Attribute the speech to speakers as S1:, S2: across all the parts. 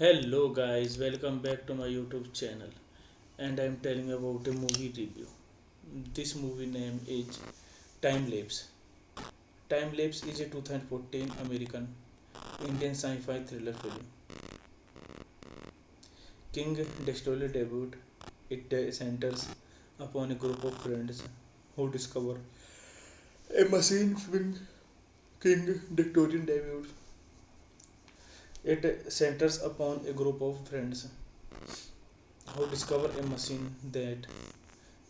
S1: Hello guys, welcome back to my YouTube channel and I am telling about a movie review. This movie name is Time Lapse. Time Lapse is a 2014 American Indian sci-fi thriller film. King Dexter's debut. It centers upon a group of friends who discover a machine film. King Victorian debut. It centers upon a group of friends who discover a machine that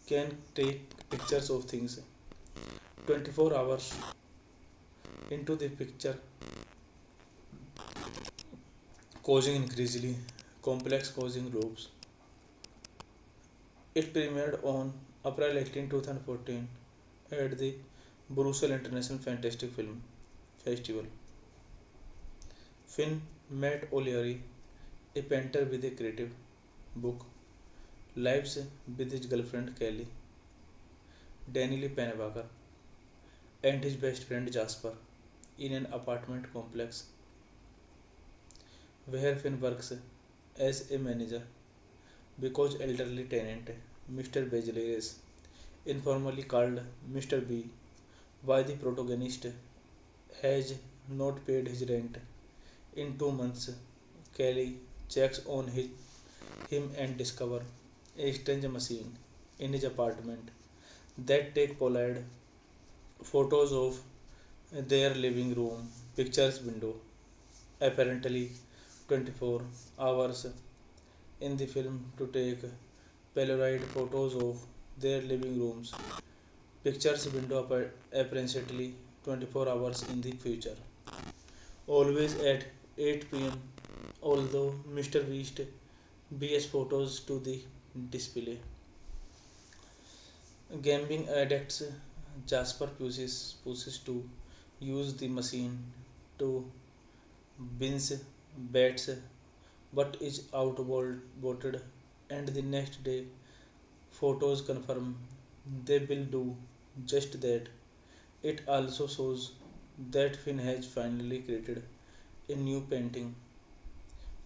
S1: can take pictures of things 24 hours into the picture, causing increasingly complex causing loops. It premiered on April 18, 2014 at the Brussels International Fantastic Film Festival. Finn Matt O'Leary, a painter with a creative book, lives with his girlfriend Kelly, Danielle Pennebaker, and his best friend Jasper in an apartment complex where Finn works as a manager because elderly tenant Mr. Bajaleres, informally called Mr. B, by the protagonist, has not paid his rent in 2 months. Kelly checks on him and discovers a strange machine in his apartment that take Pollard photos of their living room pictures window, apparently 24 hours in the film to take Polaroid photos of their living rooms. Pictures window apparently 24 hours in the future. Always at 8 p.m. Although Mr. Beast BS photos to the display. Gambling addicts Jasper pushes to use the machine to binge bets but is outvoted, and the next day photos confirm they will do just that. It also shows that Finn has finally created a new painting.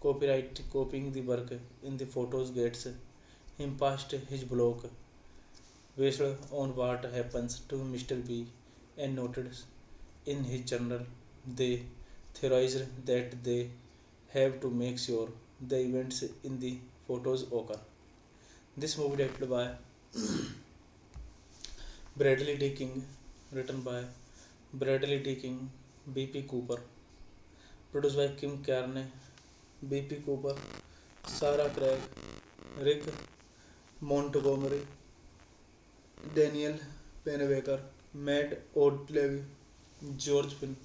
S1: Copyright copying the work in the photos gets him past his block based on what happens to Mr. B and noted in his journal. They theorized that they have to make sure the events in the photos occur. This movie directed by Bradley D. King, written by Bradley D. King, B.P. Cooper, produced by Kim Carney, B.P. Cooper, Sarah Craig, Rick Montgomery, Daniel Pennebaker, Matt O'Leary, George Finn,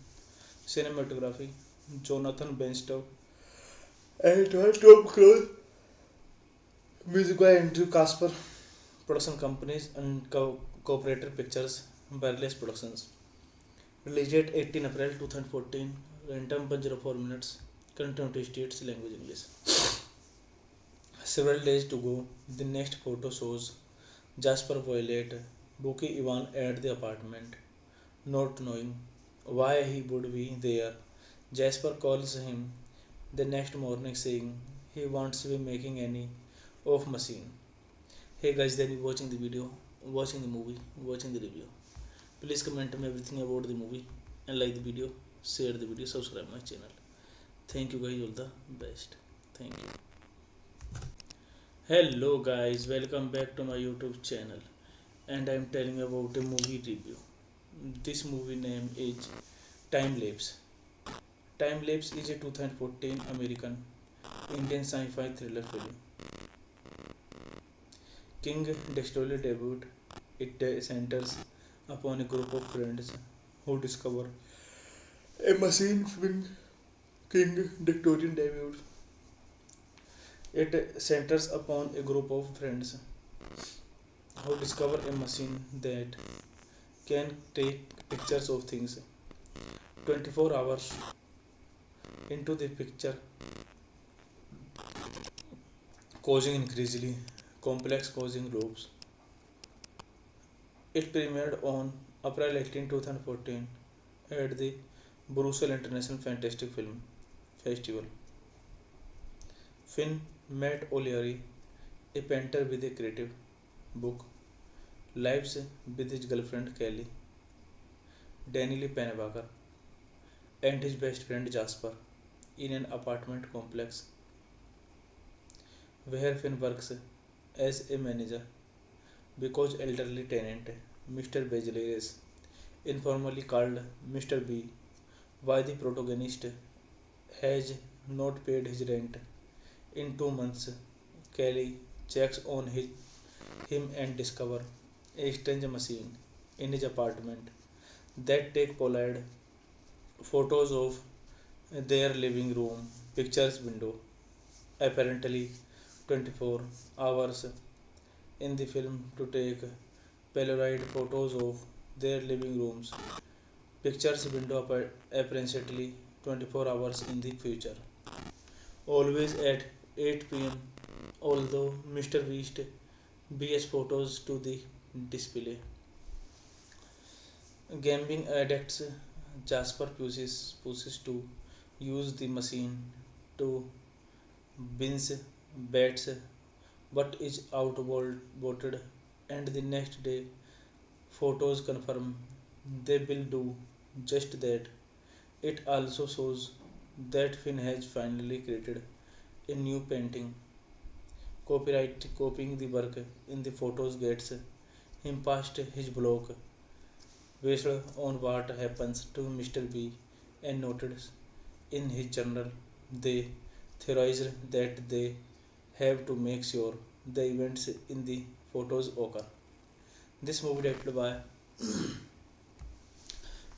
S1: cinematography, Jonathan Benstow, and Tom Cruise, music by Andrew Casper, production companies and cooperator pictures, Burles Productions. Released at 18 April 2014, runtime 104 minutes, content states language English. Several days to go, the next photo shows Jasper Violet booking Ivan at the apartment, not knowing why he would be there. Jasper calls him the next morning saying he wants to be making any off machine. Hey guys, then you watching the video, watching the movie, watching the review. Please comment me everything about the movie and like the video, share the video, subscribe my channel. Thank you guys, all the best. Thank you. Hello guys, welcome back to my YouTube channel, and I am telling about a movie review. This movie name is Time Lapse. Time Lapse is a 2014 American Indian sci-fi thriller film. King Destroyer debut. It centers upon a group of friends who discover a machine when King Victorian debut. It centers upon a group of friends who discover a machine that can take pictures of things 24 hours into the picture, causing increasingly complex causing loops. It premiered on April 18, 2014 at the Brussels International Fantastic Film Festival. Finn Matt O'Leary, a painter with a creative book, lives with his girlfriend Kelly, Danielle Pennebaker, and his best friend Jasper in an apartment complex where Finn works as a manager because elderly tenant Mr. Bejaleres, informally called Mr. B by the protagonist, has not paid his rent in 2 months. Kelly checks on him and discovers a strange machine in his apartment that take Polaroid photos of their living room pictures window apparently 24 hours in the film to take Polaroid photos of their living rooms pictures window apparently 24 hours in the future. Always at 8 p.m. Although Mr. Beast BS photos to the display. Gambling addicts Jasper pushes to use the machine to binge bets but is outvoted, and the next day photos confirm they will do just that. It also shows that Finn has finally created a new painting. Copyright copying the work in the photos gets him past his block based on what happens to Mr. B and noted in his journal. They theorized that they have to make sure the events in the photos occur. This movie directed by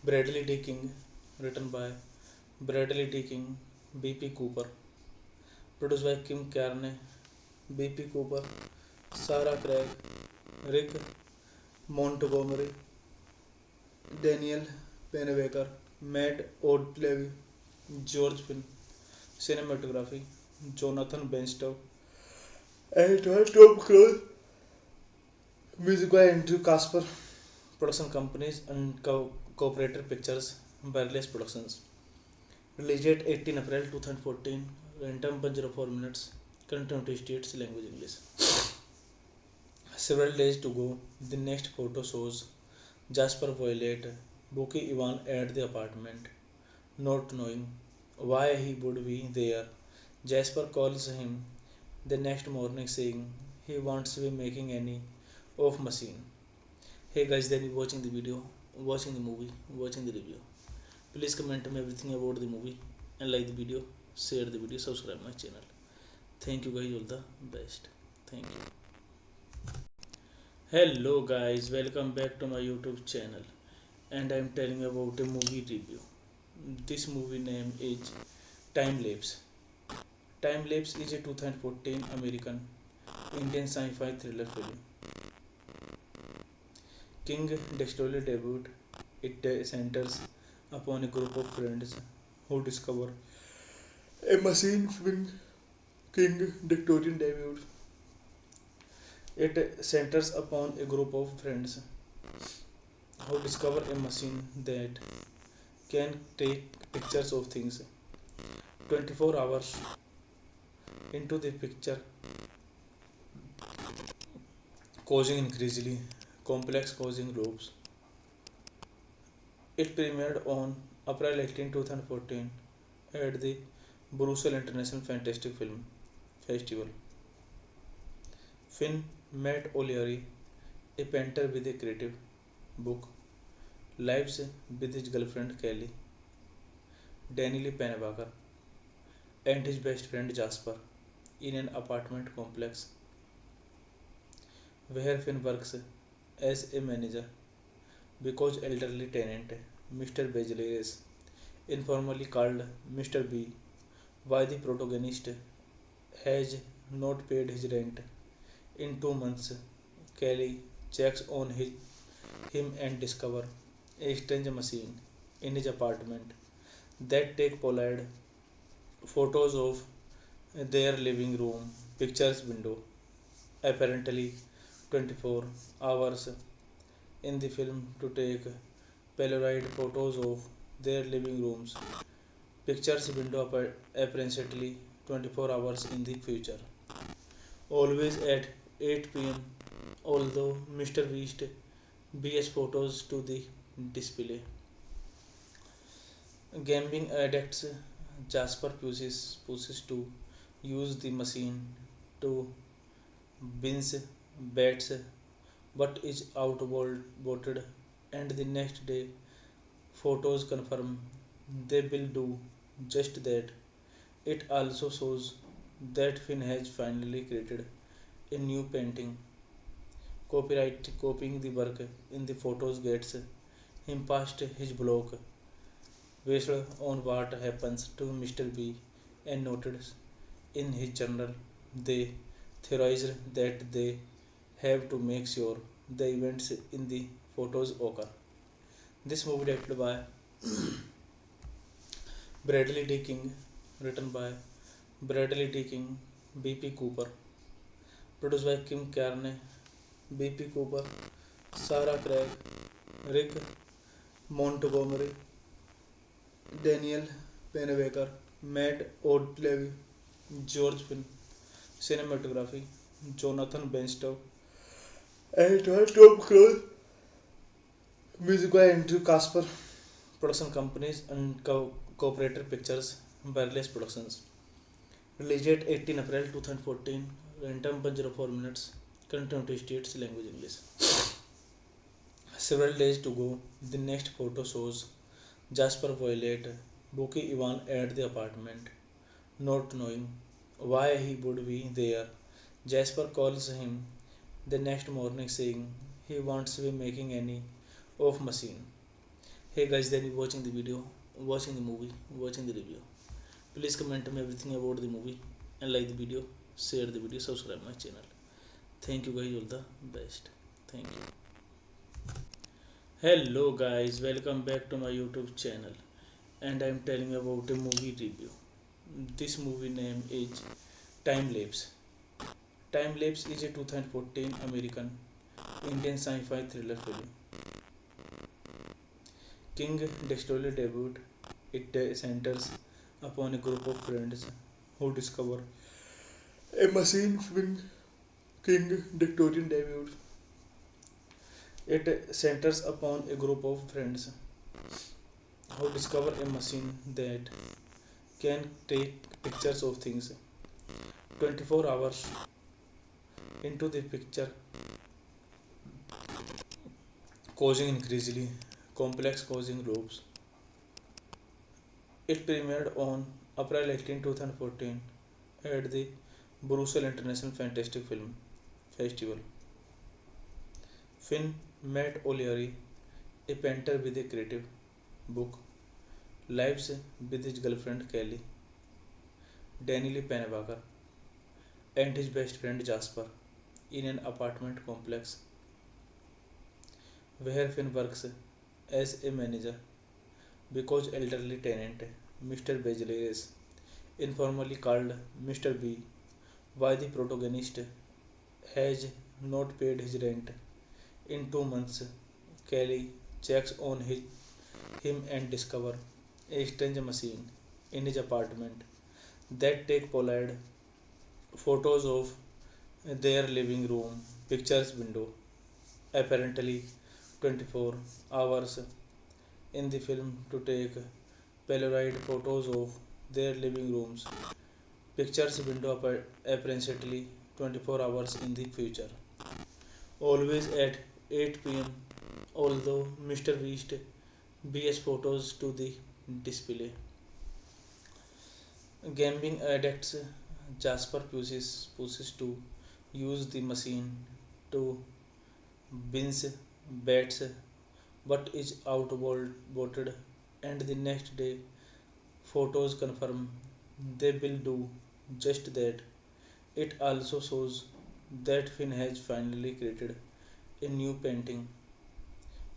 S1: Bradley D. King, written by Bradley D. King, B.P. Cooper, produced by Kim Carney, B.P. Cooper, Sarah Craig, Rick Montgomery, Daniel Pennebaker, Matt Odlevy, George Finn, cinematography, Jonathan Benstow, and Tom Cruise, music by Andrew Casper, production companies and cooperator pictures, Barless Productions. Released date 18 April 2014, runtime 104 minutes, content states language English. Several days to go, the next photo shows Jasper Violet, Buki Ivan at the apartment, not knowing why he would be there. Jasper calls him the next morning saying he wants to be making any off machine. Hey guys, then you watching the video, watching the movie, watching the review. Please comment me everything about the movie and like the video, share the video, subscribe my channel. Thank you guys, all the best. Thank you. Hello guys, welcome back to my YouTube channel, and I am telling about a movie review. This movie name is Time Lapse. Time Lapse is a 2014 American Indian sci-fi thriller film. King Dexterly debut. It centers upon a group of friends who discover a machine when King Victorian debut. It centers upon a group of friends who discover a machine that can take pictures of things 24 hours into the picture, causing increasingly complex causing loops. It premiered on April 18, 2014 at the Brussels International Fantastic Film Festival. Finn met O'Leary, a painter with a creative book, lives with his girlfriend Kelly, Danielle Pennebaker, and his best friend Jasper in an apartment complex where Finn works as a manager because elderly tenant Mr. Bejaleres, informally called Mr. B, why the protagonist has not paid his rent in 2 months. Kelly checks on him and discovers a strange machine in his apartment that take Pollard photos of their living room pictures window, apparently 24 hours in the film to take Polaroid photos of their living rooms pictures window apparently 24 hours in the future, always at 8 p.m. Although Mr. Beast BS photos to the display. Gambling addicts Jasper pushes to use the machine to binge bets but is outvoted, and the next day photos confirm they will do just that. It also shows that Finn has finally created a new painting. Copyright copying the work in the photos gets him past his block based on what happens to Mr. B and noted in his journal. They theorized that they have to make sure the events in the photos occur. This movie directed by Bradley D. King, written by Bradley D. King, B.P. Cooper, produced by Kim Carney, B.P. Cooper, Sarah Craig, Rick Montgomery, Daniel Pennebaker, Matt Odlevy, George Finn, cinematography, Jonathan Benstow, and Tom Cruise, music by Andrew Casper, production companies and cooperator pictures, Barless Productions. Released date 18 April 2014, runtime 104 minutes, content states language English. Several days to go, the next photo shows Jasper Violet, Buki Ivan at the apartment, not knowing why he would be there. Jasper calls him the next morning saying he wants to be making any of machine. Hey guys, then you watching the video, watching the movie, watching the review. Please comment me everything about the movie and like the video, share the video, subscribe my channel. Thank you guys, all the best. Thank you. Hello guys, welcome back to my YouTube channel and I am telling about a movie review. This movie name is Time Lapse. Time Lapse is a 2014 American Indian sci-fi thriller film. King Destroyer debut. It centers upon a group of friends who discover a machine film. King Victorian debut. It centers upon a group of friends who discover a machine that can take pictures of things 24 hours into the picture, causing increasingly complex causing loops. It premiered on April 18, 2014 at the Brussels International Fantastic Film Festival. Finn Matt O'Leary, a painter with a creative book, lives with his girlfriend Kelly, Danielle Pennebaker, and his best friend Jasper in an apartment complex where Finn works as a manager because elderly tenant Mr. Bejelaris, informally called Mr. B, why the protagonist has not paid his rent in 2 months. Kelly checks on him and discovers a strange machine in his apartment that take Pollard photos of their living room pictures window, apparently 24 hours in the film to take Polaroid photos of their living rooms pictures window apparently 24 hours in the future, always at 8 p.m. Although Mr. Beast BS photos to the display. Gambling addicts Jasper pushes to use the machine to binge bets but is outvoted, and the next day photos confirm they will do just that. It also shows that Finn has finally created a new painting.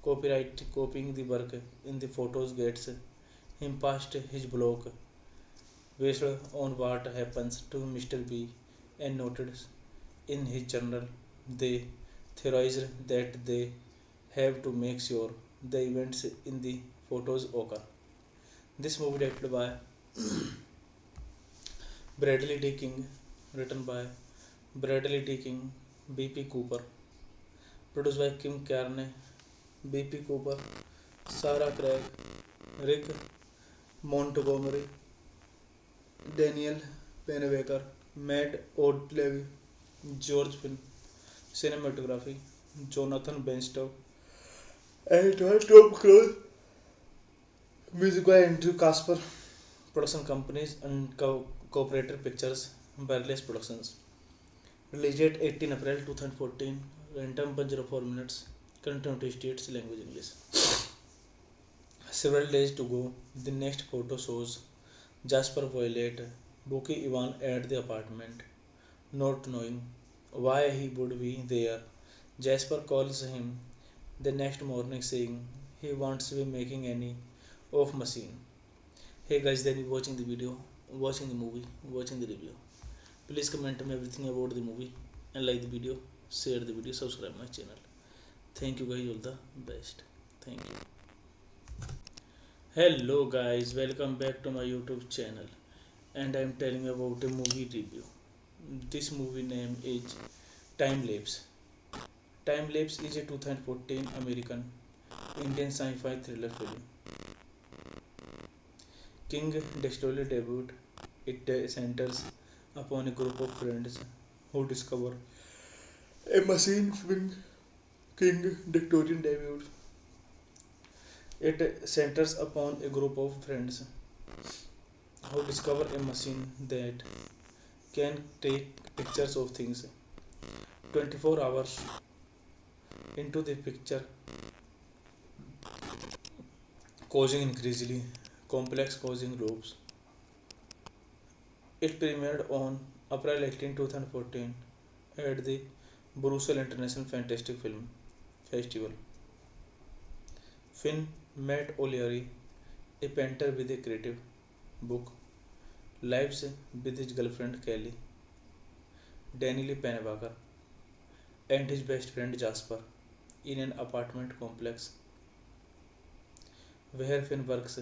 S1: Copyright copying the work in the photos gets him past his block based on what happens to Mr. B and noted in his journal. They theorized that they have to make sure the events in the photos occur. This movie directed by Bradley D. King, written by Bradley D. King, B.P. Cooper, produced by Kim Carney, B.P. Cooper, Sarah Craig, Rick Montgomery, Daniel Pennebaker, Matt O'Leary, George Finn, cinematography, Jonathan Benstow, and Tom Cruise, music by Andrew Casper, production companies and cooperative pictures, Burles Productions. Released date 18 April 2014, runtime 104 minutes, content states language English. Several days to go, the next photo shows Jasper Violet, Buki Ivan at the apartment, not knowing why he would be there. Jasper calls him the next morning saying he wants to be making any of machine. Hey guys, then you watching the video, watching the movie, watching the review. Please comment me everything about the movie and like the video, share the video, subscribe my channel. Thank you guys, all the best. Thank you. Hello guys, welcome back to my YouTube channel and I am telling about a movie review. This movie name is Time Lapse. Time Lapse is a 2014 American Indian sci-fi thriller film. King Destroyer debut. It centers upon a group of friends who discover a machine film. King Victorian debut. It centers upon a group of friends who discover a machine that can take pictures of things 24 hours into the picture, causing increasingly complex causing loops. It premiered on April 18, 2014 at the Brussels International Fantastic Film Festival. Finn Matt O'Leary, a painter with a creative book, lives with his girlfriend Kelly, Danielle Pennebaker, and his best friend Jasper in an apartment complex where Finn works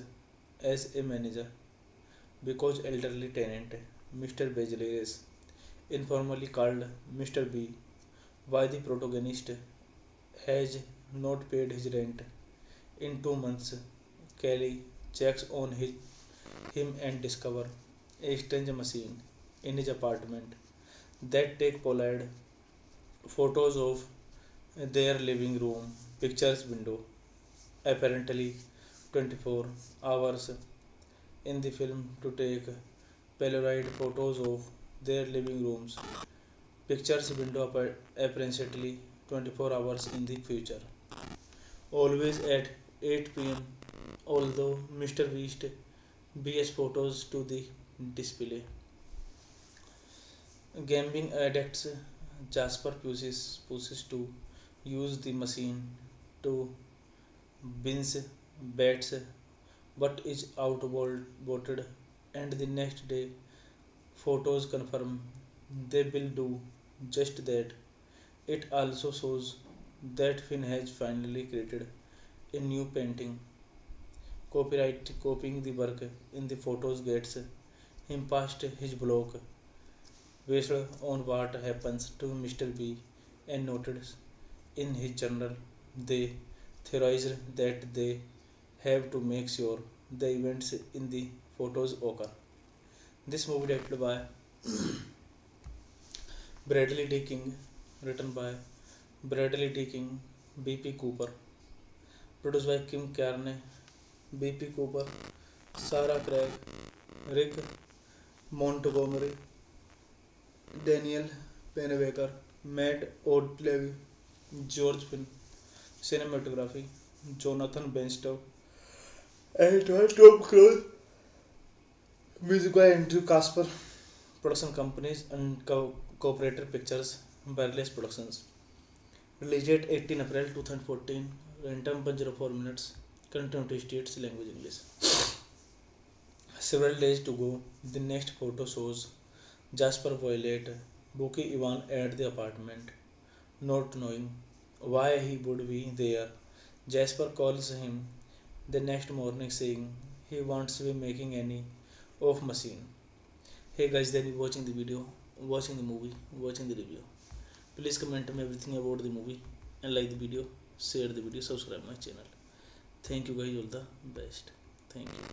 S1: as a manager because elderly tenant Mr. Bejeleres, informally called Mr. B, why the protagonist has not paid his rent in 2 months. Kelly checks on him and discovers a strange machine in his apartment that take Pollard photos of their living room pictures window. Apparently 24 hours in the film to take Polaroid photos of their living rooms pictures window apparently 24 hours in the future, always at 8 p.m. Although Mr. Beast BS photos to the display. Gambling addicts Jasper pushes to use the machine to binge bets but is outvoted, and the next day photos confirm they will do just that. It also shows that Finn has finally created a new painting. Copyright copying the work in the photos gets him past his block based on what happens to Mr. B and noted in his journal. They theorized that they have to make sure the events in the photos occur. This movie directed by Bradley D. King, written by Bradley D. King, B.P. Cooper, produced by Kim Carney, B.P. Cooper, Sarah Craig, Rick Montgomery, Daniel Pennebaker, Matt O'Leary, George Finn, cinematography, Jonathan Benstow, and Tom Cruise, music by Andrew Casper, production companies and cooperator pictures, Burles Productions. Released date 18 April 2014, runtime 104 minutes, content states language English. Several days to go, the next photo shows Jasper Violet, Buki Ivan at the apartment, not knowing why he would be there. Jasper calls him the next morning saying he wants to be making any of machine. Hey guys, then you watching the video, watching the movie, watching the review. Please comment me everything about the movie and like the video, share the video, subscribe my channel. Thank you guys, all the best. Thank you.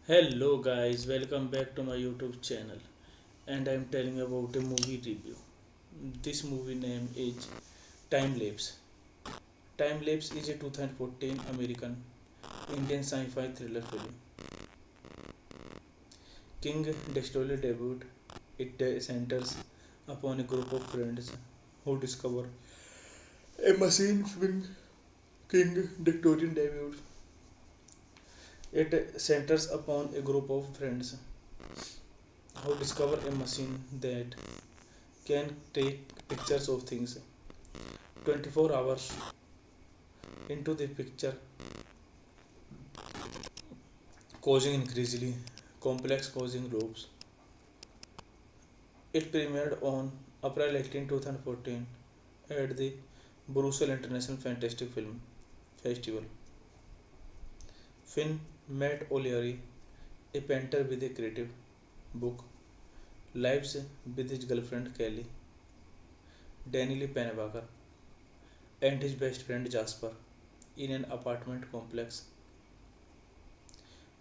S1: Hello guys, welcome back to my YouTube channel, and I am telling about a movie review. This movie name is Time Lapse. Time Lapse is a 2014 American Indian sci-fi thriller film. King Destroyer debut. It centers upon a group of friends who discover a machine film. King Victorian debut. It centers upon a group of friends who discover a machine that can take pictures of things 24 hours into the picture, causing increasingly complex causing loops. It premiered on April 18, 2014 at the Brussels International Fantastic Film Festival. Finn Matt O'Leary, a painter with a creative book, lives with his girlfriend Kelly, Danielle Pennebaker, and his best friend Jasper in an apartment complex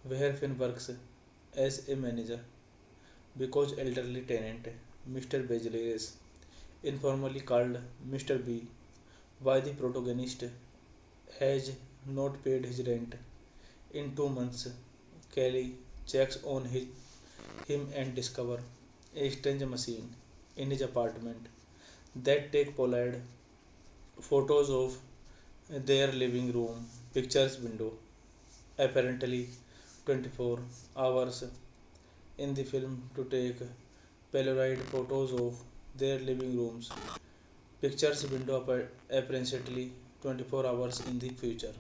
S1: where Finn works as a manager because elderly tenant Mr. Bejeleres, informally called Mr. B, why the protagonist has not paid his rent in 2 months. Kelly checks on him and discovers a strange machine in his apartment that take Pollard photos of their living room pictures window apparently 24 hours in the film to take Polaroid photos of their living rooms pictures window apparently 24 hours in the future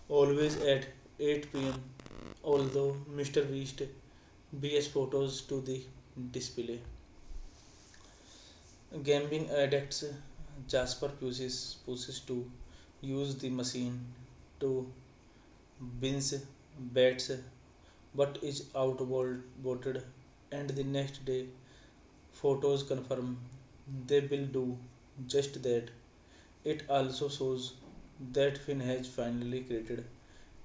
S1: always at 8 p.m. Although Mr. Beast BS photos to the display. Gambling addicts Jasper pushes to use the machine to binge bets but is outvoted and the next day photos confirm they will do just that. It also shows that Finn has finally created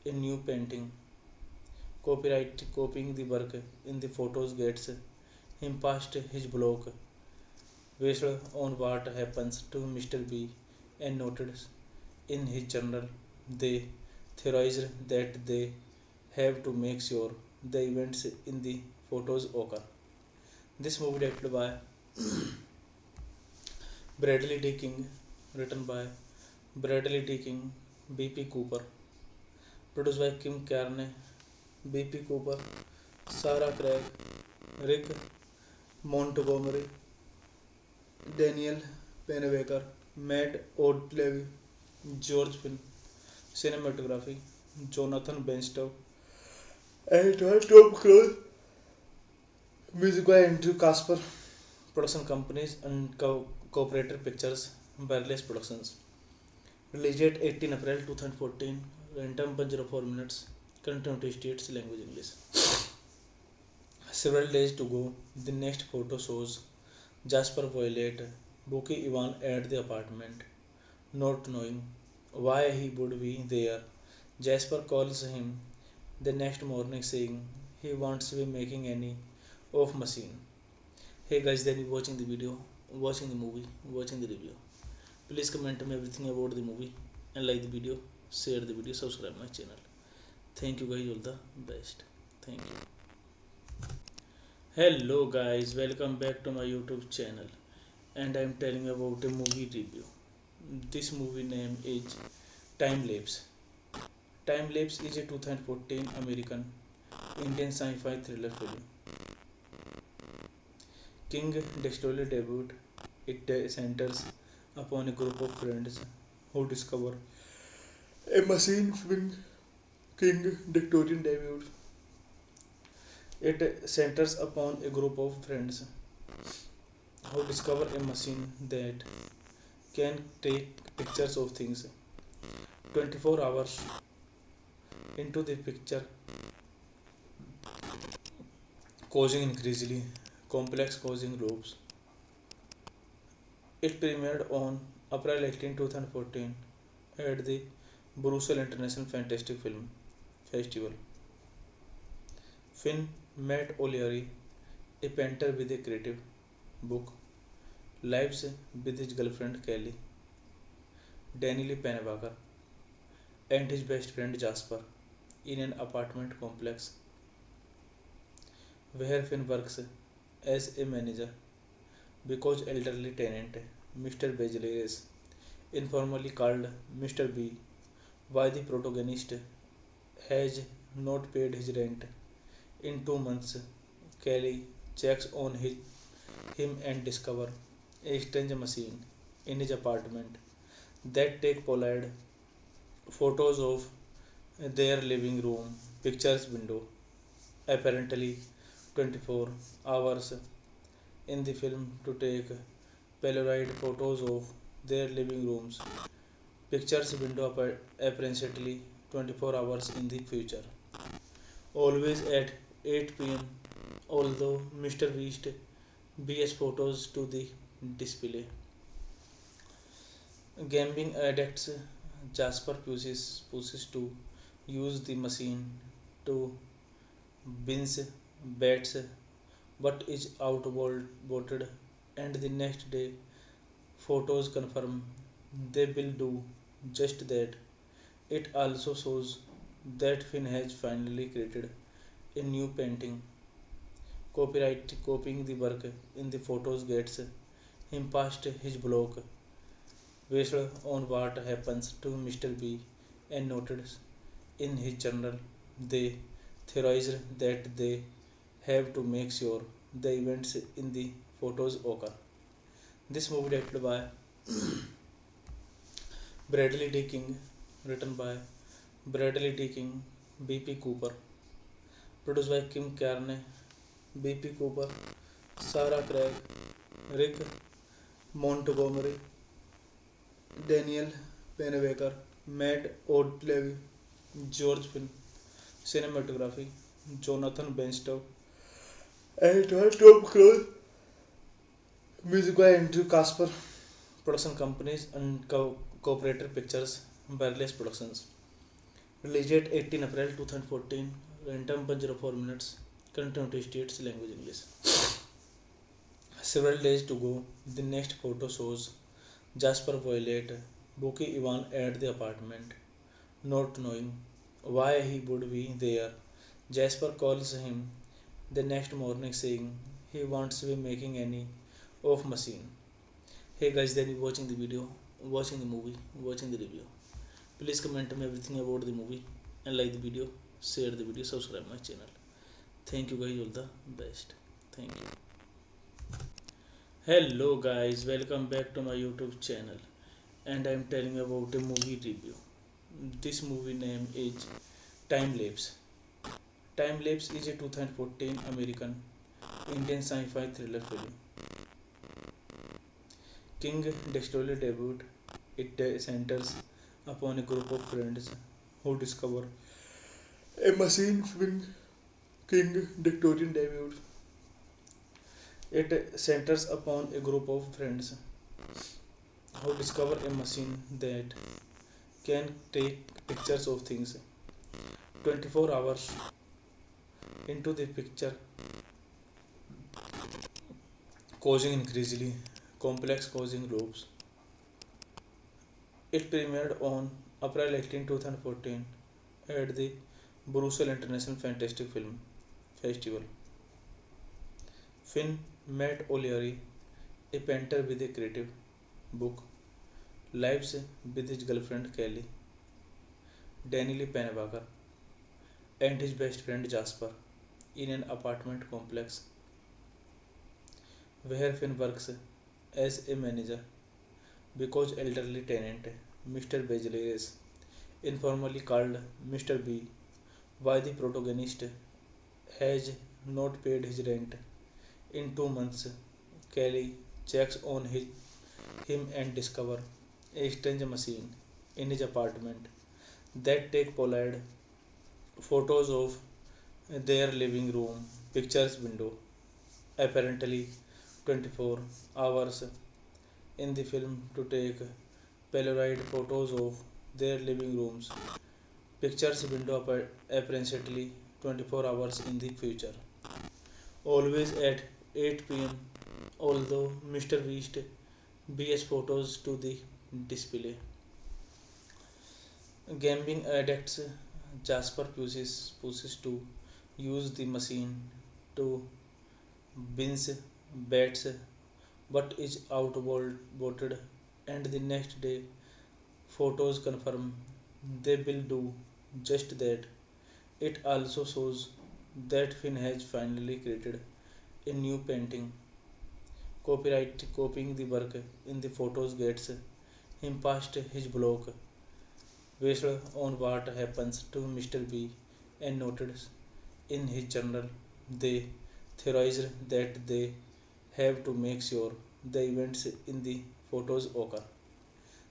S1: a new painting. Copyright copying the work in the photos gets him past his block based on what happens to Mr. B and noted in his journal. They theorized that they have to make sure the events in the photos occur. This movie directed by Bradley D. King, written by Bradley D. King, B.P. Cooper, produced by Kim Carney, B.P. Cooper, Sarah Craig, Rick Montgomery, Daniel Pennebaker, Matt O'Leary, George Finn, cinematography, Jonathan Benstow, and Tom Cruise, music by Andrew Casper, production companies and cooperator pictures, Barless Productions. Release date 18 April 2014, runtime 104 minutes, content states language English. Several days to go, the next photo shows Jasper Violet, Buki Ivan at the apartment, not knowing why he would be there. Jasper calls him the next morning saying he wants to be making any off machine. Hey guys, then you watching the video, watching the movie, watching the review. Please comment me everything about the movie and like the video, share the video, subscribe my channel. Thank you guys, all the best. Thank you. Hello guys, welcome back to my YouTube channel and I am telling about a movie review. This movie name is Time Lapse. Time Lapse is a 2014 American Indian sci-fi thriller film. King Destroyer debut. It centers upon a group of friends who discover a machine film. King Victorian debut. It centers upon a group of friends who discover a machine that can take pictures of things 24 hours into the picture, causing increasingly complex causing loops. It premiered on April 18, 2014 at the Brussels International Fantastic Film Festival. Finn Matt O'Leary, a painter with a creative book, lives with his girlfriend Kelly, Danielle Pennebaker, and his best friend Jasper in an apartment complex where Finn works as a manager because elderly tenant Mr. Bejeles, informally called Mr. B by the protagonist, has not paid his rent in 2 months. Kelly checks on him and discovers a strange machine in his apartment that take Pollard photos of their living room pictures window apparently 24 hours in the film to take Polaroid photos of their living rooms pictures window apparently 24 hours in the future always at 8 p.m. Although Mr. Beast BS photos to the display. Gambling addicts Jasper pushes to use the machine to binge bets but is outvoted and the next day photos confirm they will do just that. It also shows that Finn has finally created a new painting. Copyright copying the work in the photos gets him past his block based on what happens to Mr. B and noted in his journal. They theorized that they have to make sure the events in the photos occur. This movie directed by Bradley D. King, written by Bradley D. King, B.P. Cooper, produced by Kim Carney, B.P. Cooper, Sarah Craig, Rick Montgomery, Daniel Pennebaker, Matt O'Leary, George Finn, cinematography, Jonathan Benstow, and Tom Cruise, music by Andrew Casper, production companies and cooperator pictures, Barless Productions. Release date 18 April 2014, runtime 104 minutes, continuity states language English. Several days to go, the next photo shows Jasper Violet booking Ivan at the apartment, not knowing why he would be there. Jasper calls him the next morning saying he wants to be making any off machine. Hey guys, then you watching the video, watching the movie, watching the review. Please comment me everything about the movie and like the video, share the video, subscribe my channel. Thank you guys, all the best. Thank you. Hello guys, welcome back to my YouTube channel, and I am telling about a movie review. This movie name is Time Lapse. Time Lapse is a 2014 American Indian sci-fi thriller film. King Destroyer debut. It centers upon a group of friends who discover a machine film. King Victorian debut. It centers upon a group of friends who discover a machine that can take pictures of things 24 hours into the picture, causing increasingly complex causing loops. It premiered on April 18, 2014 at the Brussels International Fantastic Film Festival. Finn Matt O'Leary, a painter with a creative book, lives with his girlfriend Kelly, Danielle Pennebaker, and his best friend Jasper in an apartment complex where Finn works as a manager because elderly tenant Mr. Bejaleres, informally called Mr. B by the protagonist, has not paid his rent in 2 months. Kelly checks on him and discovers a strange machine in his apartment that take Pollard photos of their living room pictures window, apparently 24 hours in the film to take Polaroid photos of their living rooms pictures window apparently 24 hours in the future, always at 8 p.m. Although Mr. Beast BS photos to the display. Gambling addicts Jasper pushes to use the machine to binge bets but is outvoted, and the next day photos confirm they will do just that. It also shows that Finn has finally created a new painting. Copyright copying the work in the photos gets him past his block based on what happens to Mr. B and noted in his journal. They theorized that they have to make sure the events in the photos occur.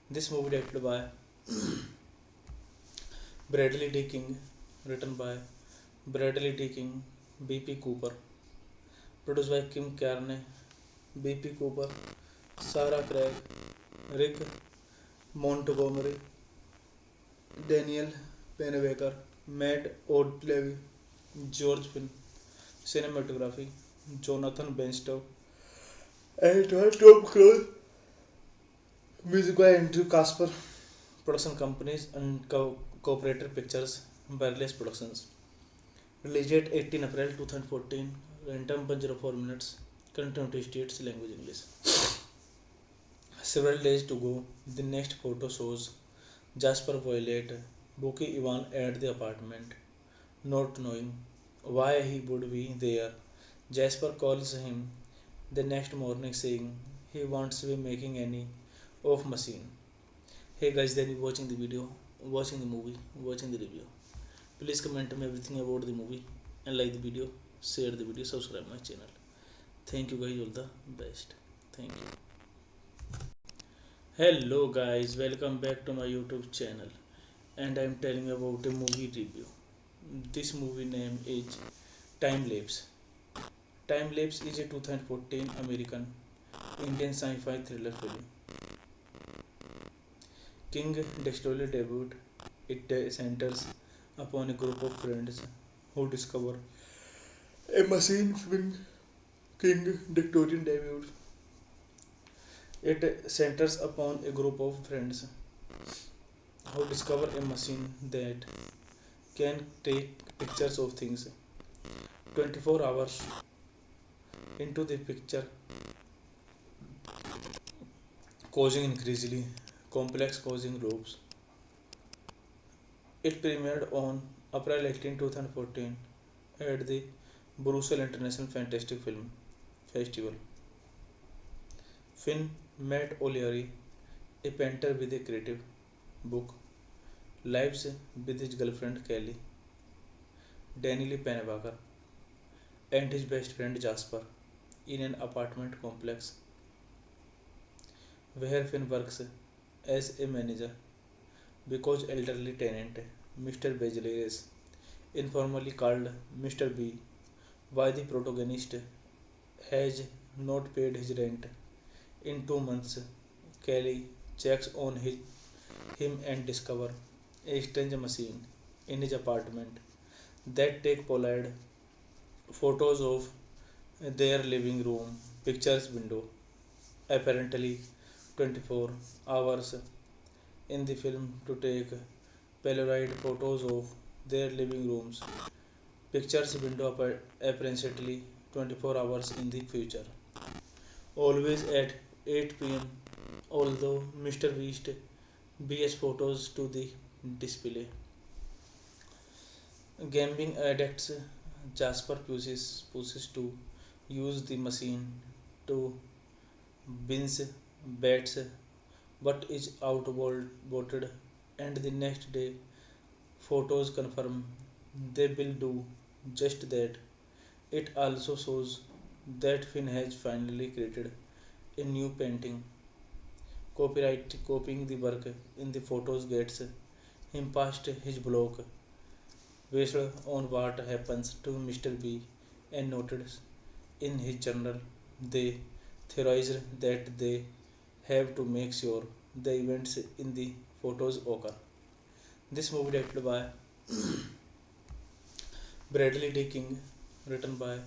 S1: This movie directed by Bradley D. King, written by Bradley D. King, B.P. Cooper, produced by Kim Carney, B.P. Cooper, Sarah Craig, Rick Montgomery, Daniel Pennebaker, Matt O'Leary, George Finn, cinematography, Jonathan Benstow, and Tom Cruise, music by Andrew Casper, production companies and cooperator pictures, Barless Productions. Release date 18 April 2014, Random 104 minutes. Continuity states language English. Several days to go. The next photo shows Jasper Violet booking Ivan at the apartment, not knowing why he would be there. Jasper calls him the next morning saying he wants to be making any off machine. Hey guys, then you watching the video, watching the movie, watching the review. Please comment me everything about the movie and like the video, share the video, subscribe my channel. Thank you guys, all the best. Thank you. Hello guys, welcome back to my YouTube channel, and I am telling about a movie review. This movie name is Time Lapse. Time Lapse is a 2014 American Indian sci-fi thriller film. King Destiny debut. It centers upon a group of friends who discover a machine film. King Victorian debut. It centers upon a group of friends who discover a machine that can take pictures of things 24 hours into the picture, causing increasingly complex causing loops. It premiered on April 18, 2014 at the Brussels International Fantastic Film Festival. Finn met O'Leary, a painter with a creative book, lives with his girlfriend Kelly, Danielle Pennebaker, and his best friend Jasper in an apartment complex where Finn works as a manager because elderly tenant Mr. Bejeleres, informally called Mr. B, by the protagonist, has not paid his rent in 2 months. Kelly checks on him and discovers a strange machine in his apartment that take Polaroid photos of their living room pictures window. Apparently, 24 hours in the film to take Polaroid photos of their living rooms pictures window apparently 24 hours in the future. Always at 8 p.m. Although Mr. Beast BS photos to the display. Gambling addicts Jasper pushes to use the machine to binge bets but is outvoted, and the next day photos confirm they will do just that. It also shows that Finn has finally created a new painting. Copyright copying the work in the photos gets him past his block based on what happens to Mr. B and noted in his journal. They theorized that they have to make sure the events in the photos occur. This movie directed by Bradley D. King, written by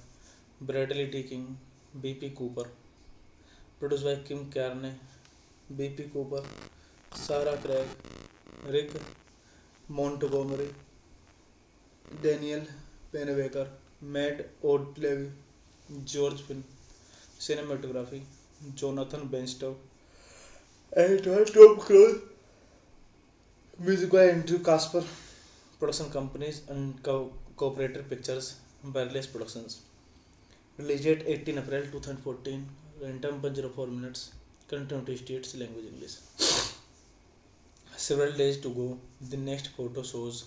S1: Bradley D. King, B.P. Cooper, produced by Kim Carney, B.P. Cooper, Sarah Craig, Rick Montgomery, Danielle Pennebaker, Matt O'Leary, George Finn, cinematography, Jonathan Benstow, and Tom Cruise, music by Andrew Casper, production companies and cooperator pictures, Wireless Productions. Release date 18 April 2014, random 104 minutes, continuity states language English. Several days to go, the next photo shows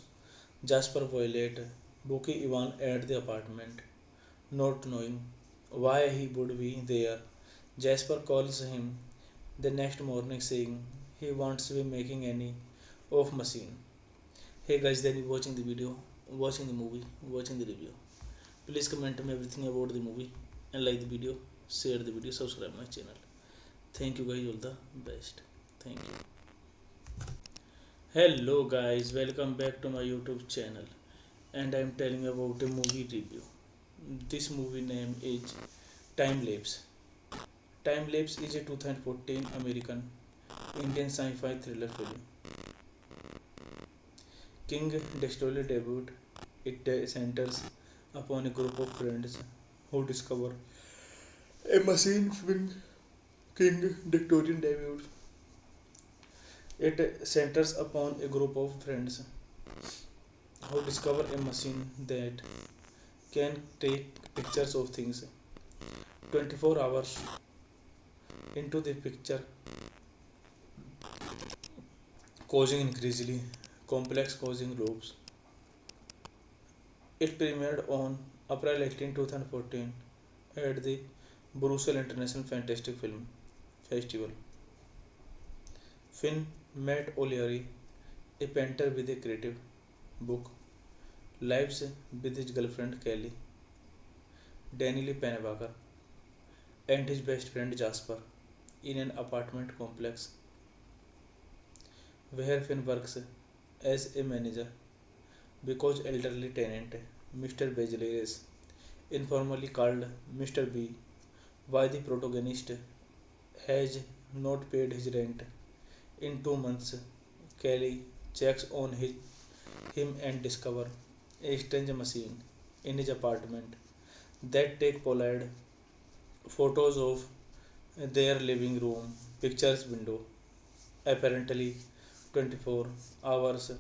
S1: Jasper Violet booking Ivan at the apartment, not knowing why he would be there. Jasper calls him the next morning saying he wants to be making any off machine. Hey guys, then you watching the video, watching the movie, watching the review. Please comment me everything about the movie and like the video, share the video, subscribe my channel. Thank you guys, all the best. Thank you. Hello guys, welcome back to my YouTube channel, and I am telling about a movie review. This movie name is Time Lapse. Time Lapse is a 2014 American Indian sci-fi thriller film. King Destiny debut. It centers upon a group of friends who discover a machine swing King Victorian debut. It centers upon a group of friends who discover a machine that can take pictures of things 24 hours into the picture, causing increasingly complex causing loops. It premiered on April 18, 2014 at the Brussels International Fantastic Film Festival. Finn met O'Leary, a painter with a creative book, lives with his girlfriend Kelly, Danielle Pennebaker, and his best friend Jasper in an apartment complex where Finn works as a manager because elderly tenant Mr. Bejeleres, informally called Mr. B, why the protagonist has not paid his rent in 2 months. Kelly checks on him and discovers a strange machine in his apartment that take Pollard photos of their living room pictures window, apparently 24 hours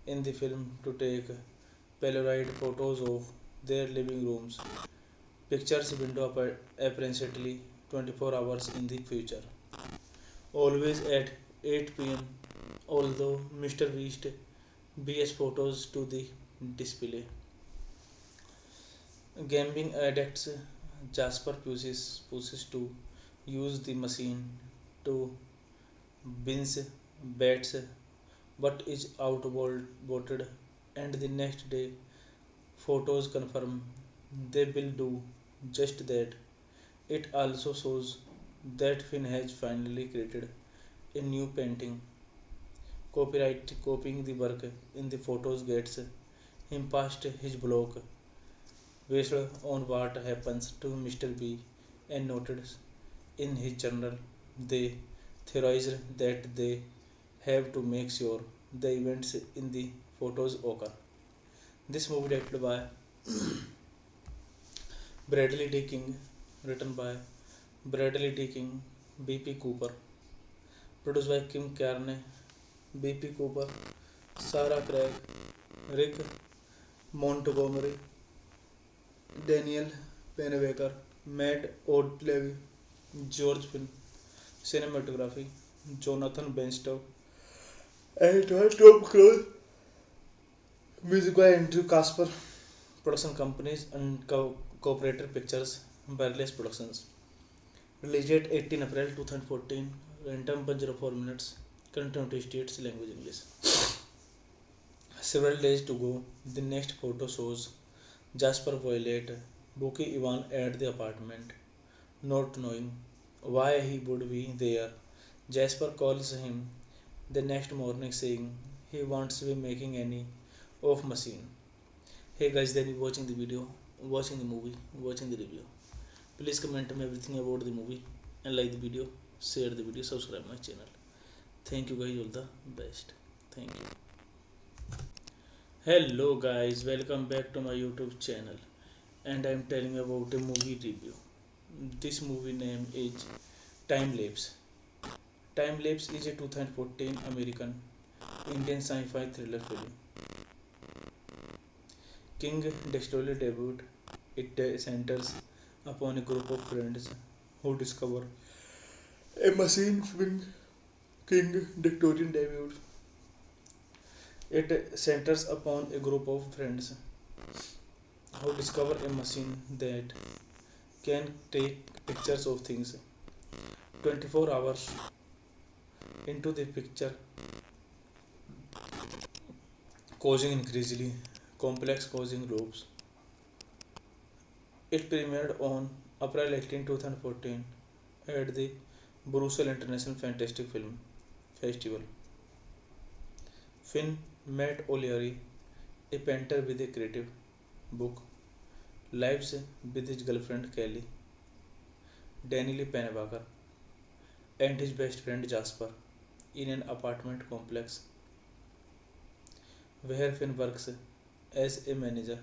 S1: in the film to take Polaroid photos of their living rooms pictures window apparently 24 hours in the future, always at 8 p.m. Although Mr. Beast BS photos to the display. Gambling addicts Jasper pushes to use the machine to binge bets but is outvoted, and the next day photos confirm they will do just that. It also shows that Finn has finally created a new painting. Copyright copying the work in the photos gets him past his block based on what happens to Mr. B and noted in his journal. They theorized that they have to make sure the events in the photos occur. This movie directed by Bradley D. King, written by Bradley D. King, B.P. Cooper, produced by Kim Carney, B.P. Cooper, Sarah Craig, Rick Montgomery, Daniel Pennebaker, Matt O'Leary, George Finn, cinematography, Jonathan Benstow, and Tom Cruise, music by Andrew Casper, production companies and cooperator pictures, Burles Productions. Release date 18 April 2014, runtime 104 minutes, current United States language English. Several days to go, the next photo shows Jasper Violet booking Ivan at the apartment, not knowing why he would be there. Jasper calls him the next morning saying he wants to be making any of machine. Hey guys, then you watching the video, watching the movie, watching the review. Please comment me everything about the movie and like the video, share the video, subscribe my channel. Thank you guys, all the best. Thank you. Hello guys, welcome back to my YouTube channel, and I am telling about a movie review. This movie name is Time Lapse. Time Lapse is a 2014 American Indian sci-fi thriller film. King Destroyer debut. It centers upon a group of friends who discover a machine swing King Victorian debut. It centers upon a group of friends who discover a machine that can take pictures of things 24 hours into the picture, causing increasingly complex causing loops. It premiered on April 18, 2014 at the Brussels International Fantastic Film Festival. Finn met O'Leary, a painter with a creative book, lives with his girlfriend Kelly, Danielle Pennebaker, and his best friend Jasper in an apartment complex where Finn works as a manager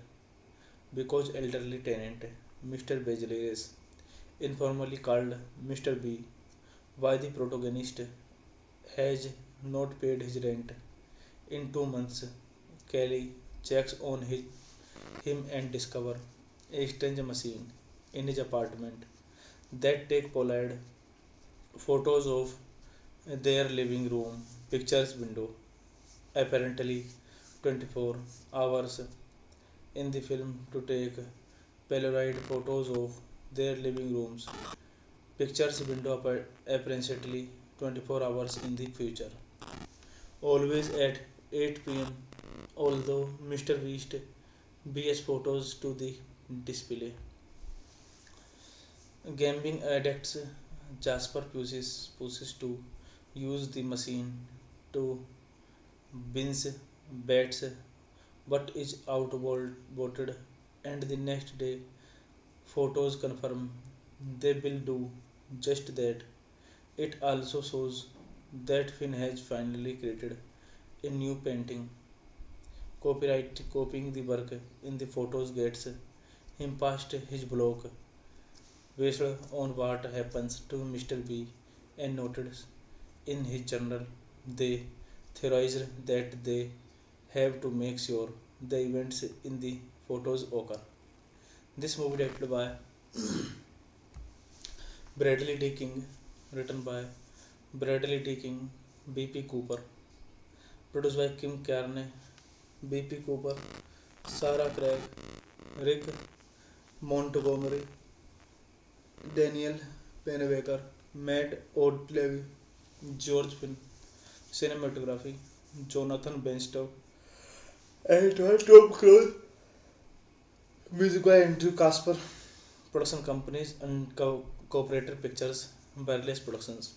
S1: because elderly tenant Mr. Bejelares, informally called Mr. B, why the protagonist has not paid his rent. In 2 months, Kelly checks on him and discovers a strange machine in his apartment that take Pollard photos of their living room pictures window. Apparently, 24 hours in the film to take Polaroid photos of their living rooms pictures window apparently 24 hours in the future. Always at 8 p.m. Although Mr. Beast BS photos to the display. Gambling addicts Jasper pushes to use the machine to binge bets but is outvoted, and the next day photos confirm they will do just that. It also shows that Finn has finally created a new painting. Copyright copying the work in the photos gets him past his block based on what happens to Mr. B and noted in his journal. They theorized that they have to make sure the events in the photos occur. This movie directed by Bradley D. King, written by Bradley D. King, B.P. Cooper, produced by Kim Carney, B.P. Cooper, Sarah Craig, Rick Montgomery, Daniel Pennebaker, Matt Odlevy, George Finn, cinematography, Jonathan Benstow, and Tom Cruise, music by Andrew Casper, production companies and cooperator pictures, Wireless Productions.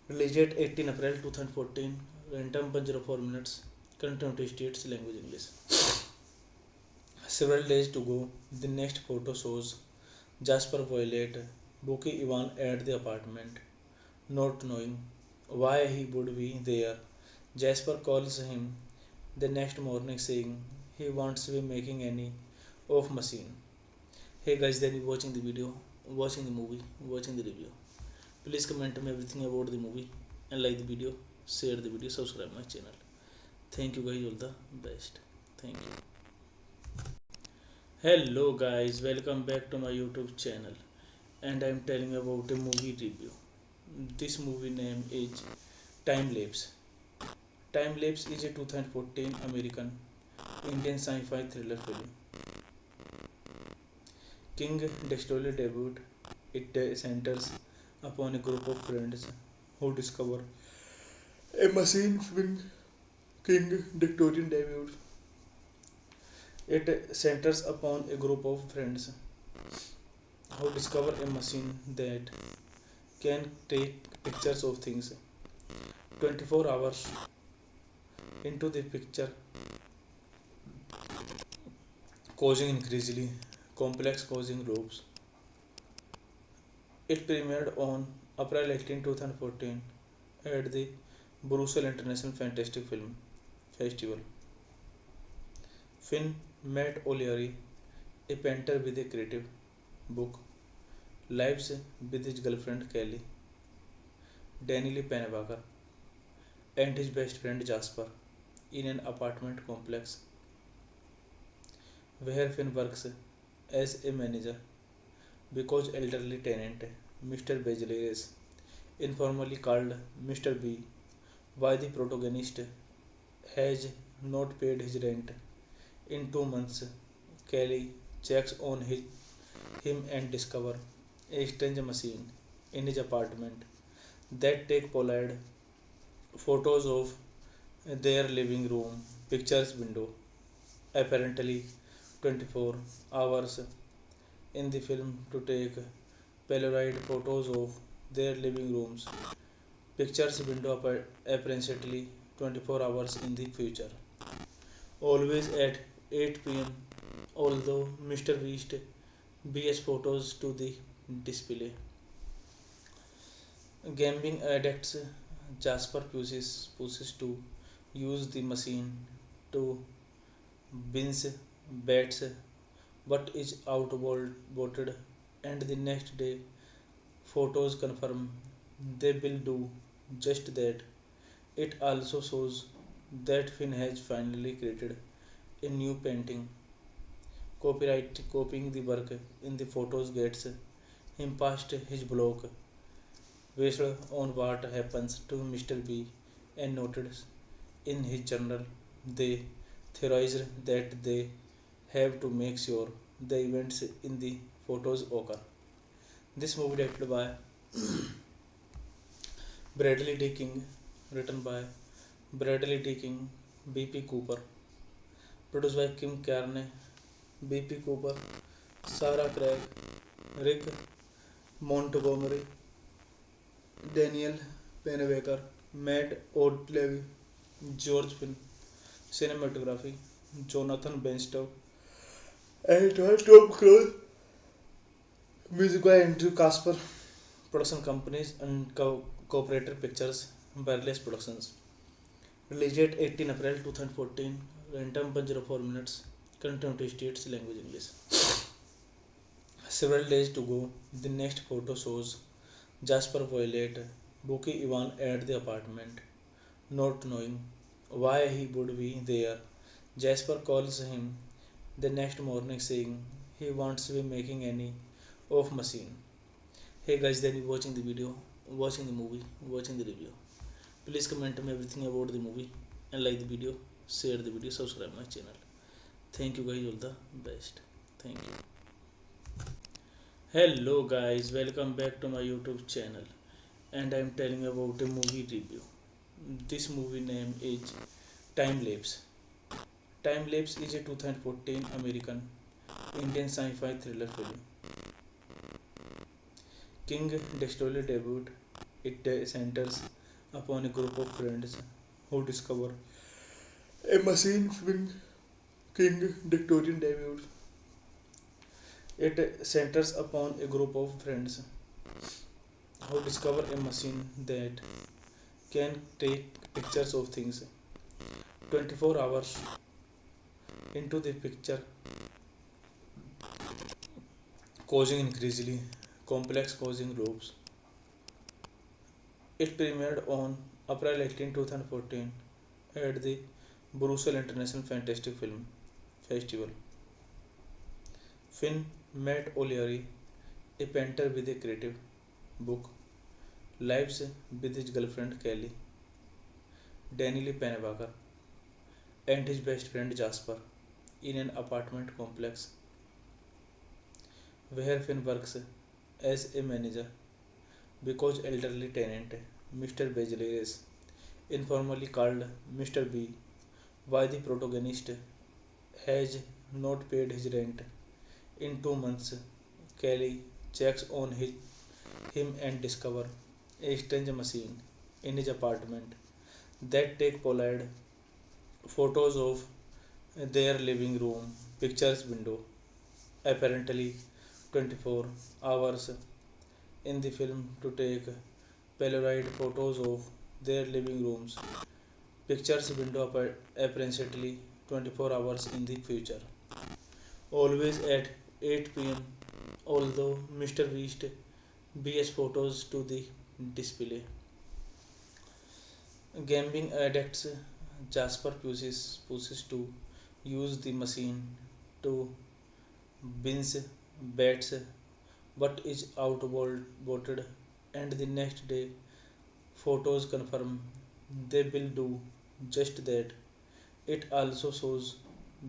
S1: Released at 18 April 2014, runtime 104 minutes, Continuity States language English. Several days to go, the next photo shows Jasper Violet booking Ivan at the apartment, not knowing why he would be there. Jasper calls him the next morning saying he wants to be making any off machine. Hey guys, then you watching the video, watching the movie, watching the review. Please comment me everything about the movie and like the video, share the video, subscribe my channel. Thank you guys, all the best. Thank you. Hello guys, welcome back to my YouTube channel, and I am telling you about a movie review. This movie name is Time Lapse. Time Lapse is a 2014 American Indian sci-fi thriller film. King Destroyer debut. It centers upon a group of friends who discover a machine film. King Victorian debut. It centers upon a group of friends who discover a machine that can take pictures of things 24 hours into the picture, causing increasingly complex causing loops. It premiered on April 18, 2014 at the Brussels International Fantastic Film Festival. Finn Matt O'Leary, a painter with a creative book, lives with his girlfriend Kelly, Danielle Pennebaker, and his best friend Jasper in an apartment complex where Finn works as a manager because elderly tenant Mr. Bejelares, informally called Mr. B, why the protagonist has not paid his rent. In 2 months, Kelly checks on him and discovers a strange machine in his apartment that take Pollard photos of their living room pictures window. Apparently, 24 hours in the film to take Polaroid photos of their living rooms pictures window apparently 24 hours in the future. Always at 8 p.m. Although Mr. Beast BS photos to the display. Gambling addicts Jasper pushes to use the machine to binge bets but is outvoted, and the next day photos confirm they will do just that. It also shows that Finn has finally created a new painting. Copyright copying the work in the photos gets him past his block based on what happens to Mr. B and noted in his journal. They theorized that they have to make sure the events in the photos occur. This movie directed by Bradley D. King, written by Bradley D. King, B.P. Cooper, produced by Kim Carney, B.P. Cooper, Sarah Craig, Rick Montgomery, Daniel Pennebaker, Matt O'Leary, George Finn, cinematography, Jonathan Benstow, and Tom Cruise, music by Andrew Casper, production companies and cooperator pictures, Wireless Productions. Released at 18 April 2014, runtime 104 minutes, continuity states language English. Several days to go, the next photo shows Jasper Violet booking Ivan at the apartment, not knowing why he would be there. Jasper calls him the next morning saying he wants to be making any off machine. Hey guys, then you watching the video, watching the movie, watching the review. Please comment me everything about the movie and like the video, share the video, subscribe my channel. Thank you guys, all the best. Thank you. Hello guys, welcome back to my YouTube channel, and I am telling about a movie review. This movie name is Time Lapse. Time Lapse is a 2014 American Indian sci-fi thriller film. King Destroyer debut. It centers upon a group of friends who discover a machine film. King Victorian debut. It centers upon a group of friends who discover a machine that can take pictures of things 24 hours into the picture, causing increasingly complex causing loops. It premiered on April 18, 2014 at the Brussels International Fantastic Film Festival. Finn Matt O'Leary, a painter with a creative book, lives with his girlfriend Kelly, Danielle Pennebaker, and his best friend Jasper in an apartment complex where Finn works as a manager because elderly tenant Mr. Bejaleres, informally called Mr. B by the protagonist, has not paid his rent in 2 months. Kelly checks on him and discovers a strange machine in his apartment that take Polaroid photos of their living room pictures window, apparently 24 hours in the film to take Polaroid photos of their living rooms pictures window apparently 24 hours in the future, always at 8 p.m. Although Mr. Beast BS photos to the display. Gambling addicts Jasper pushes to use the machine to binge bets, but is outvoted, and the next day photos confirm they will do just that. It also shows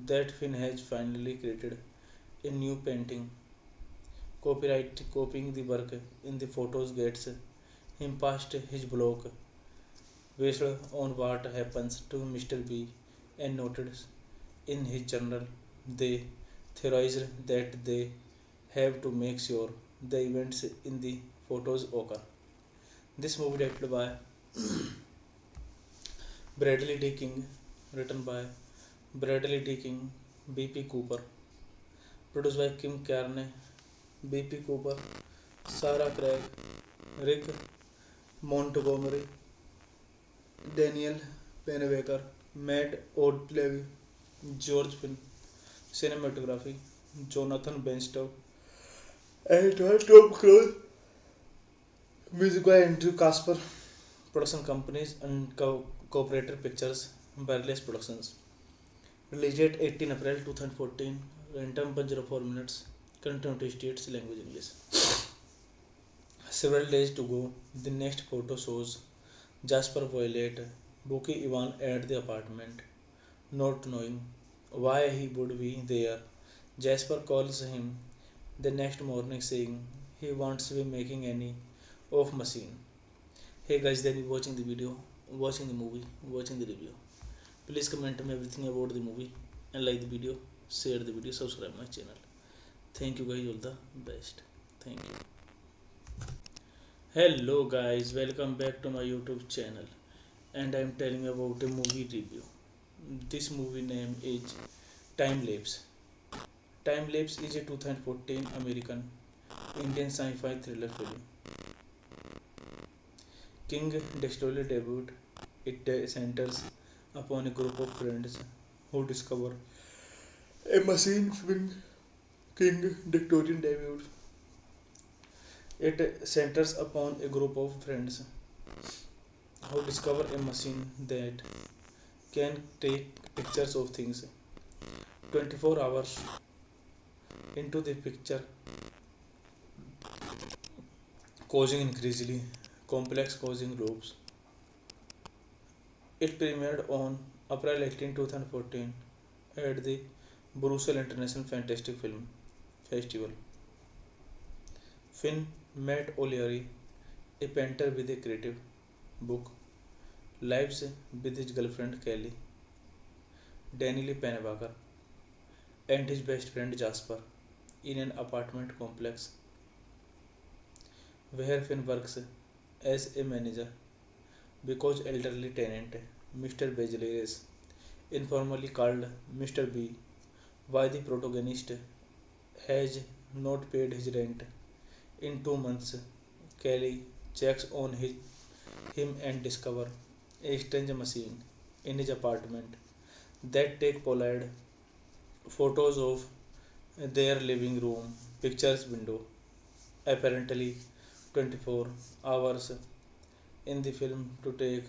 S1: that Finn has finally created a new painting. Copyright copying the work in the photos gets him past his block based on what happens to Mr. B and noted in his journal. They theorized that they have to make sure the events in the photos occur. This movie directed by Bradley D. King, written by Bradley D. King, B.P. Cooper, produced by Kim Carney, B.P. Cooper, Sarah Craig, Rick Montgomery, Daniel Pennebaker, Matt O'Leary, George Finn, cinematography, Jonathan Benstow, and it was Tom Cruise. Music by Andrew Casper. Production companies and cooperator pictures, Wireless Productions. Released at 18 April 2014. Runtime 104 minutes. Continuity states language English. Several days to go. The next photo shows Jasper Violet, Buki Ivan at the apartment, not knowing why he would be there. Jasper calls him the next morning saying he wants to be making any off machine. Hey guys, then you watching the video, watching the movie, watching the review. Please comment me everything about the movie and like the video, share the video, subscribe my channel. Thank you guys, all the best. Thank you. Hello guys, welcome back to my YouTube channel, and I am telling you about a movie review. This movie name is Time Lapse. Time Lapse is a 2014 American Indian sci-fi thriller film. King Dexter's debut. It centers upon a group of friends who discover a machine film. King Victorian debut. It centers upon a group of friends who discover a machine that can take pictures of things 24 hours into the picture, causing increasingly complex causing loops. It premiered on April 18, 2014 at the Brussels International Fantastic Film Festival. Finn Matt O'Leary, a painter with a creative book, lives with his girlfriend Kelly, Danielle Pennebaker, and his best friend Jasper in an apartment complex where Finn works as a manager because elderly tenant Mr. Bejeleres, informally called Mr. B, why the protagonist has not paid his rent in 2 months. Kelly checks on him and discovers a strange machine in his apartment that take Polaroid photos of their living room pictures window, apparently 24 hours in the film to take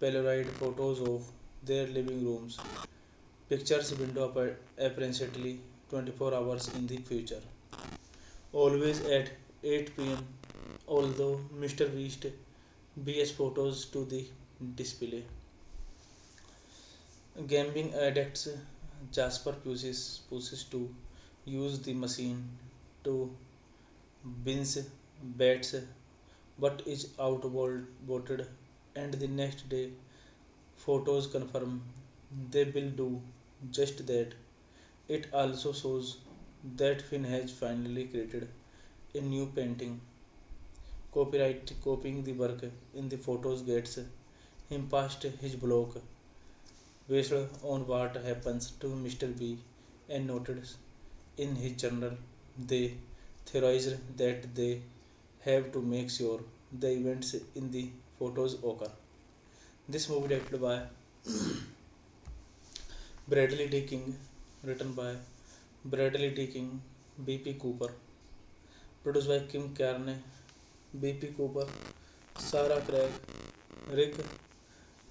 S1: Polaroid photos of their living rooms pictures window apparently 24 hours in the future, always at 8 p.m. Although Mr. Beast BS photos to the display. Gambling addicts Jasper pushes to use the machine to binge bets but is outvoted, and the next day photos confirm they will do just that. It also shows that Finn has finally created a new painting. Copyright copying the work in the photos gets him past his block based on what happens to Mr. B and noted in his journal. They theorized that they have to make sure the events in the photos occur. This movie directed by Bradley D. King, written by Bradley D. King, B.P. Cooper, produced by Kim Carney, B.P. Cooper, Sarah Craig, Rick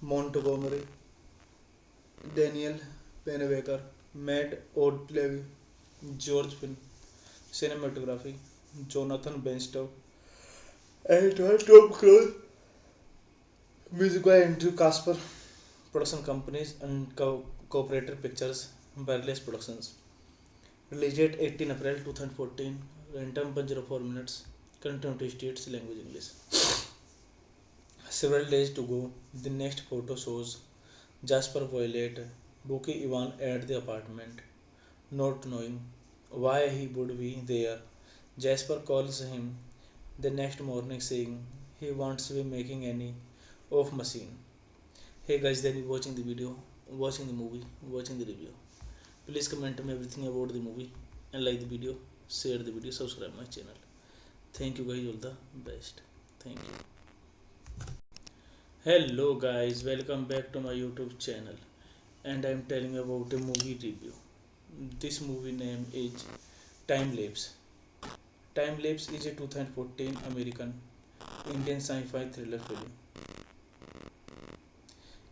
S1: Montgomery, Daniel Pennebaker, Matt O'Leary, George Finn, cinematography, Jonathan Benstow, and it was Tom Cruise. Music by Andrew Casper. Production companies and cooperator pictures, Wireless Productions. Released at 18 April 2014. Runtime 104 minutes. Continuity states language English. Several days to go. The next photo shows Jasper Violet, Buki Ivan at the apartment, not knowing why he would be there. Jasper calls him the next morning saying he wants to be making any off machine. Hey guys, then you watching the video, watching the movie, watching the review. Please comment me everything about the movie and like the video, share the video, subscribe my channel. Thank you guys, all the best. Thank you. Hello guys, welcome back to my YouTube channel, and I am telling you about a movie review. This movie name is Time Lapse. Time Lapse is a 2014 American Indian sci-fi thriller film.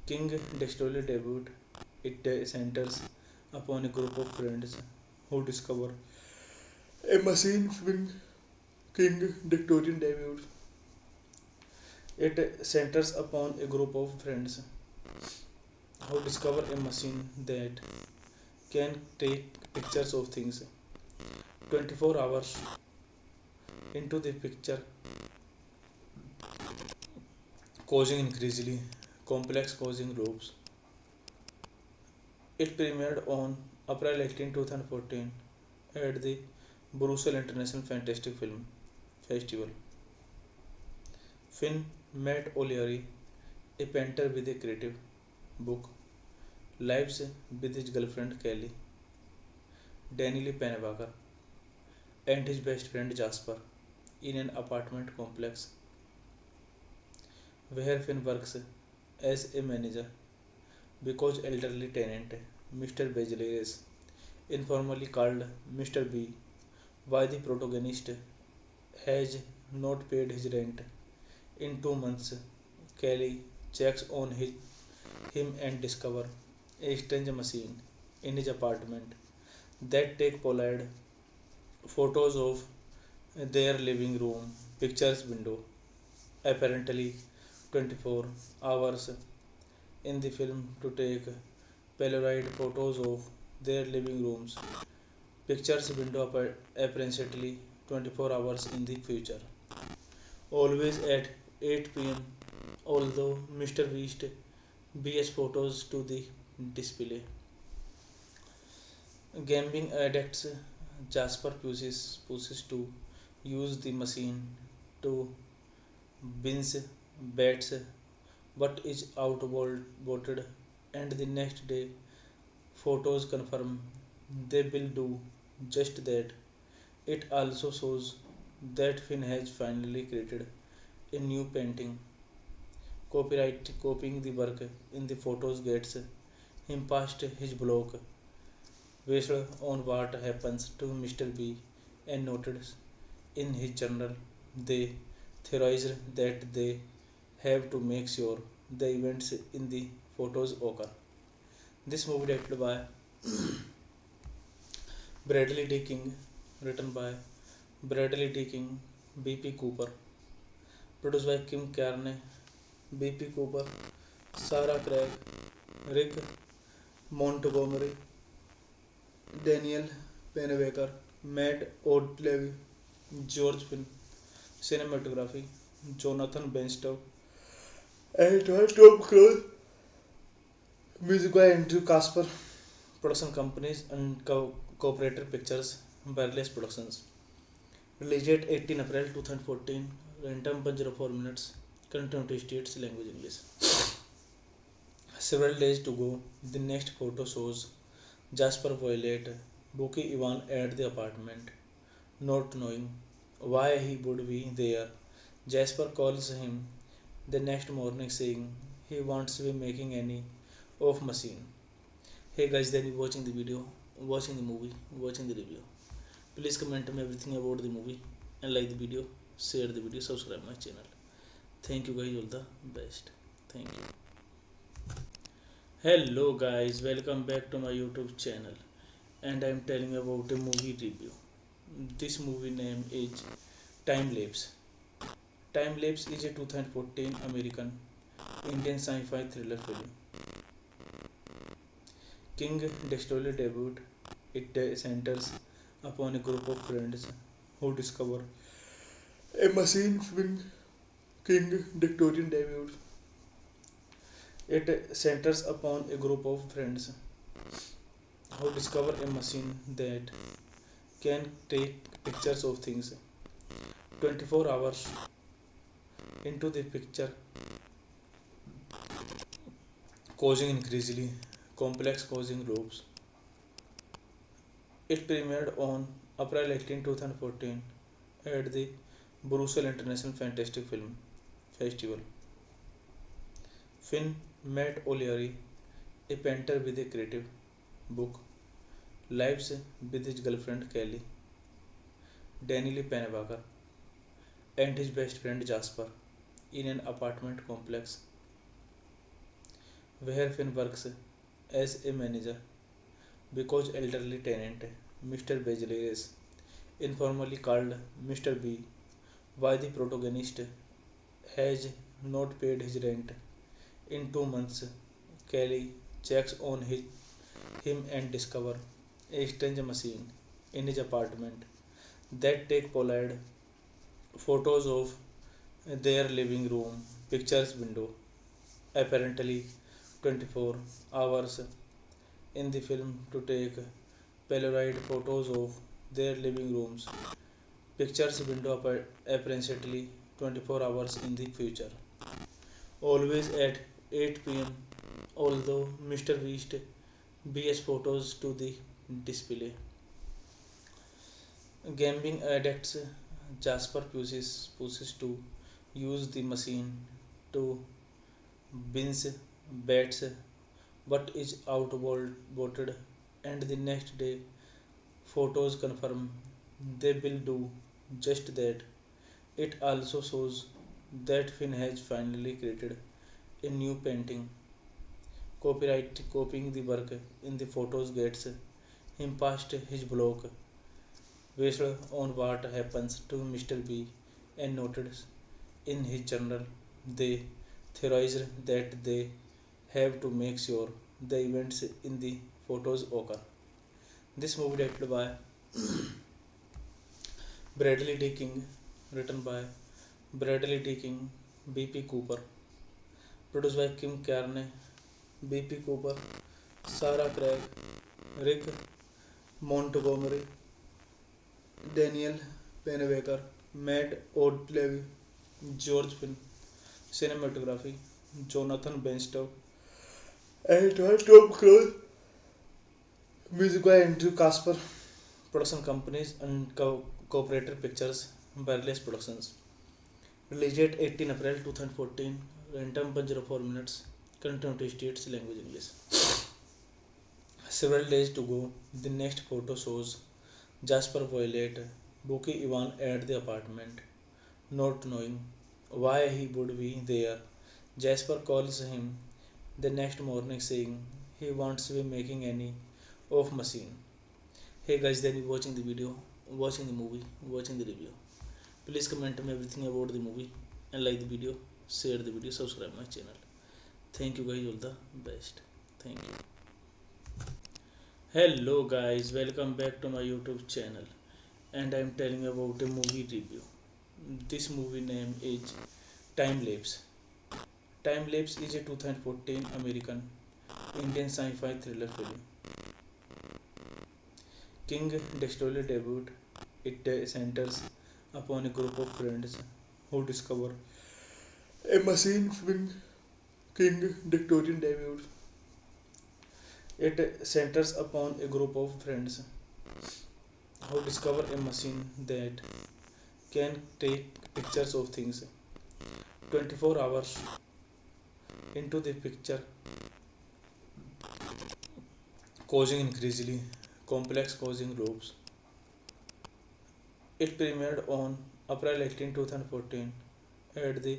S1: King Dexter's debut. It centers upon a group of friends who discover a machine film. King Victorian debut. It centers upon a group of friends who discover a machine that can take pictures of things 24 hours into the picture, causing increasingly complex causing groups. It premiered on April 18, 2014 at the Brussels International Fantastic Film Festival. Finn Matt O'Leary, a painter with a creative book, lives with his girlfriend Kelly, Danielle Pennebaker, and his best friend Jasper in an apartment complex where Finn works as a manager because elderly tenant Mr. Bejaleres, informally called Mr. B by the protagonist, has not paid his rent in 2 months. Kelly checks on him and discovers a strange machine in his apartment that take Pollard photos of their living room pictures window, apparently 24 hours in the film to take Polaroid photos of their living rooms pictures window apparently 24 hours in the future, always at 8 p.m. Although Mr. Beast BS photos to the display. Gambling addicts Jasper pushes to use the machine to binge bets but is outvoted, and the next day photos confirm they will do just that. It also shows that Finn has finally created a new painting. Copyright copying the work in the photos gets him past his block based on what happens to Mr. B and noted in his journal. They theorized that they have to make sure the events in the photos occur. This movie directed by Bradley D. King, written by Bradley D. King, B.P. Cooper, produced by Kim Carney, B.P. Cooper, Sarah Craig, Rick Montgomery, Daniel Pennebaker, Matt O'Leary, George Finn, cinematography, Jonathan Benstow, and Tom Cruise, music by Andrew Casper, production companies and cooperator pictures, Burles Productions. Released at 18 April 2014, runtime 104 minutes, content states language English. Several days to go, the next photo shows Jasper Violet booking Ivan at the apartment, not knowing why he would be there. Jasper calls him the next morning saying he wants to be making any off machine. Hey guys, then you watching the video, watching the movie, watching the review. Please comment me everything about the movie and like the video, share the video, subscribe my channel. Thank you guys, all the best. Thank you. Hello guys, welcome back to my YouTube channel, and I am telling about a movie review. This movie name is Time Lapse. Time Lapse is a 2014 American Indian sci-fi thriller film. King Dexter's debut. It centers upon a group of friends who discover a machine film. King Victorian debut. It centers upon a group of friends who discover a machine that can take pictures of things 24 hours into the picture, causing increasingly complex causing groups. It premiered on April 18, 2014 at the Brussels International Fantastic Film Festival. Finn Matt O'Leary, a painter with a creative book, lives with his girlfriend Kelly, Danielle Pennebaker, and his best friend Jasper in an apartment complex where Finn works as a manager because elderly tenant Mr. Bejaleres, informally called Mr. B, why the protagonist has not paid his rent in 2 months. Kelly checks on him and discovers a strange machine in his apartment that take Pollard photos of their living room pictures window, apparently 24 hours in the film to take Polaroid photos of their living rooms pictures window apparently 24 hours in the future, always at 8 p.m. Although Mr. Beast BS photos to the display. Gambling addicts Jasper pushes to use the machine to binge bets but is outvoted, and the next day photos confirm they will do just that. It also shows that Finn has finally created a new painting. Copyright copying the work in the photos gets him past his block based on what happens to Mr. B and noted in his journal. They theorized that they have to make sure the events in the photos occur. This movie directed by Bradley D. King, written by Bradley D. King, B.P. Cooper, produced by Kim Carney, B.P. Cooper, Sarah Craig, Rick Montgomery, Daniel Pennebaker, Matt Odlevy, George Finn, cinematography, Jonathan Benstow, and Tom Cruise, music by Andrew Casper, production companies and Cooperative Pictures, Burles Productions. Released date 18 April 2014, runtime 104 minutes, content states language English. Several days to go, the next photo shows Jasper Violet booking Ivan at the apartment, not knowing why he would be there. Jasper calls him the next morning saying he wants to be making any off machine. Hey guys, then you watching the video, watching the movie, watching the review. Please comment me everything about the movie and like the video, share the video, subscribe my channel. Thank you guys, all the best. Thank you. Hello guys, welcome back to my YouTube channel, and I am telling about a movie review. This movie name is Time Lapse. Time Lapse is a 2014 American Indian sci-fi thriller film. King Destroyer debut. It centers upon a group of friends who discover a machine when King Victorian debut. It centers upon a group of friends who discover a machine that can take pictures of things 24 hours into the picture, causing increasingly complex causing loops. It premiered on April 18, 2014 at the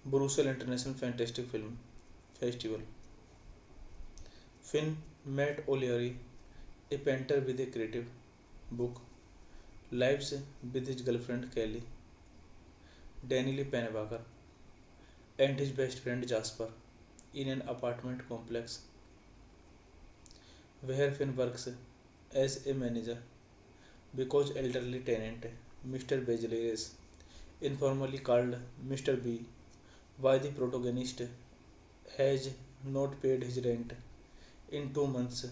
S1: Brussels International Fantastic Film Festival. Finn Matt O'Leary, a painter with a creative book, lives with his girlfriend Kelly, Danielle Pennebaker, and his best friend Jasper in an apartment complex where Finn works as a manager because elderly tenant Mr. Bejaleres, informally called Mr. B, why the protagonist has not paid his rent in 2 months.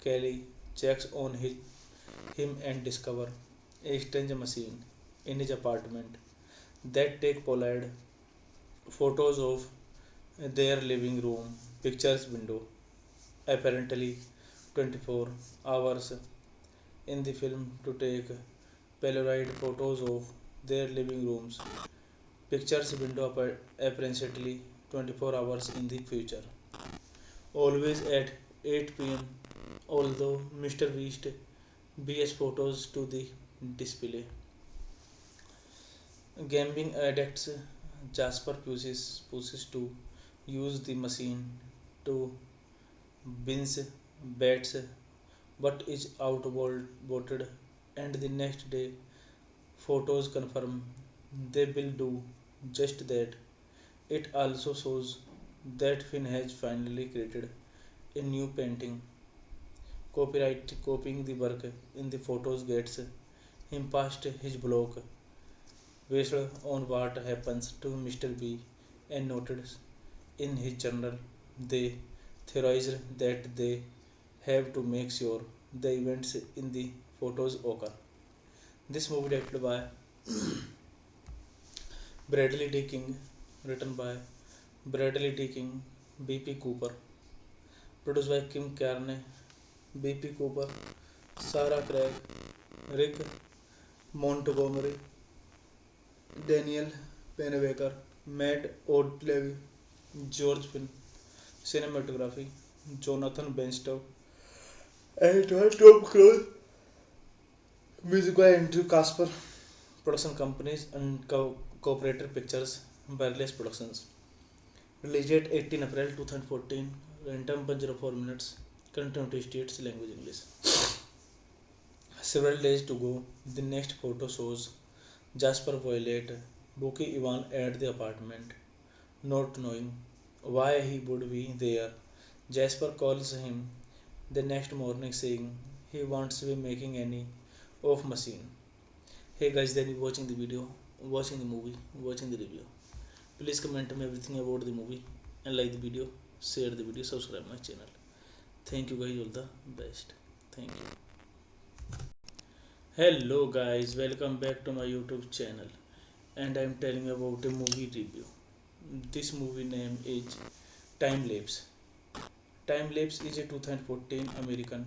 S1: Kelly checks on him and discovers a strange machine in his apartment that take Pollard photos of their living room pictures window, apparently 24 hours in the film to take Polaroid photos of their living rooms pictures window apparently 24 hours in the future, always at 8 p.m. although Mr. Beast BS photos to the display. Gambling addicts Jasper pushes to use the machine to binge bets but is outvoted, and the next day photos confirm they will do just that. It also shows that Finn has finally created a new painting. Copyright copying the work in the photos gets him past his block based on what happens to Mr. B and noted in his journal. They theorized that they have to make sure the events in the photos occur. This movie directed by Bradley D. King, written by Bradley D. King, B.P. Cooper, produced by Kim Carney, B.P. Cooper, Sarah Craig, Rick Montgomery, Daniel Pennebaker, Matt Odlevy, George Finn, cinematography, Jonathan Benstow, and Tom Cruise, music by Andrew Casper, production companies and Cooperator Pictures, Wireless Productions. Released date 18 April 2014, runtime 104 minutes, content states language English. Several days to go, the next photo shows Jasper Violet booking Ivan at the apartment, not knowing why he would be there. Jasper calls him the next morning saying he wants to be making any off machine. Hey guys, then you watching the video, watching the movie, watching the review. Please comment me everything about the movie and like the video, share the video, subscribe my channel. Thank you guys, all the best. Thank you. Hello guys, welcome back to my YouTube channel, and I am telling about a movie review. This movie name is Time Lapse. Time Lapse is a 2014 American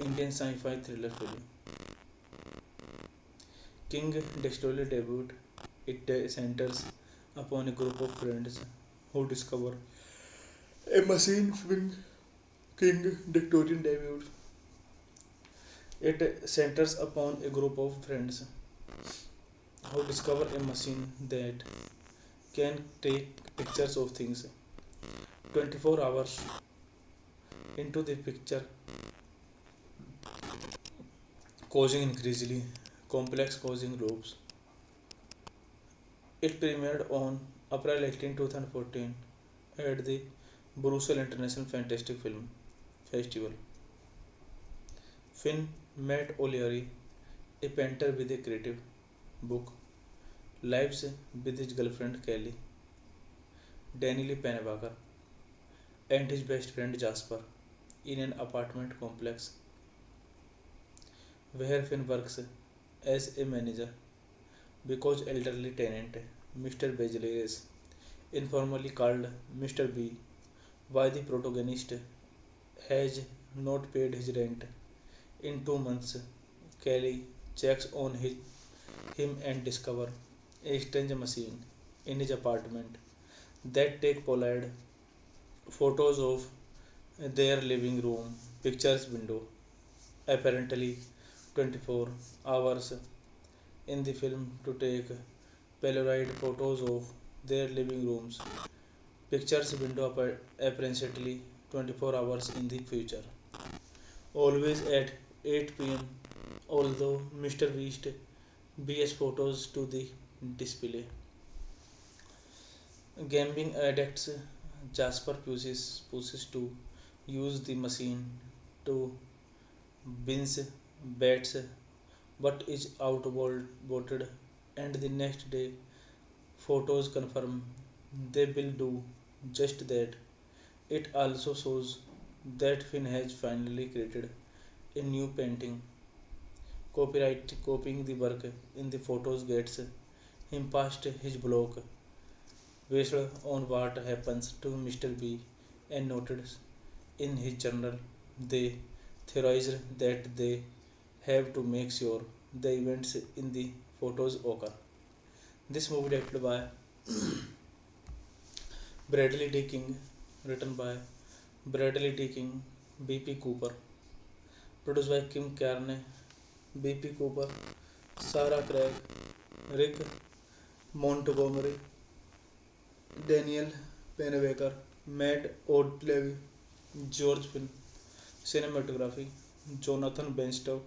S1: Indian sci-fi thriller film. King Destroyer debut. It centers upon a group of friends who discover a machine film. King Victorian debut. It centers upon a group of friends who discover a machine that can take pictures of things 24 hours into the picture, causing increasingly complex causing loops. It premiered on April 18, 2014 at the Brussels International Fantastic Film Festival. Finn Matt O'Leary, a painter with a creative book, lives with his girlfriend Kelly, Danielle Pennebaker, and his best friend Jasper in an apartment complex where Finn works as a manager because elderly tenant Mr. Bejaleres, informally called Mr. B, why the protagonist has not paid his rent in 2 months. Kelly checks on him and discovers a strange machine in his apartment that take Pollard photos of their living room pictures window, apparently 24 hours in the film to take Polaroid photos of their living rooms pictures window apparently 24 hours in the future, always at 8 p.m. Although Mr. Beast BS photos to the display. Gambling addicts Jasper pushes to use the machine to binge bets but is outvoted, and the next day photos confirm they will do just that. It also shows that Finn has finally created a new painting. Copyright copying the work in the photos gets him past his block based on what happens to Mr. B and noted in his journal. They theorized that they have to make sure the events in the photos occur. This movie directed by Bradley D. King, written by Bradley D. King, B.P. Cooper, Produced by Kim Carney, B.P. Cooper, Sarah Craig, Rick Montgomery, Daniel Pennebaker, Matt O'Leary, George Finn. Cinematography, Jonathan Benstow,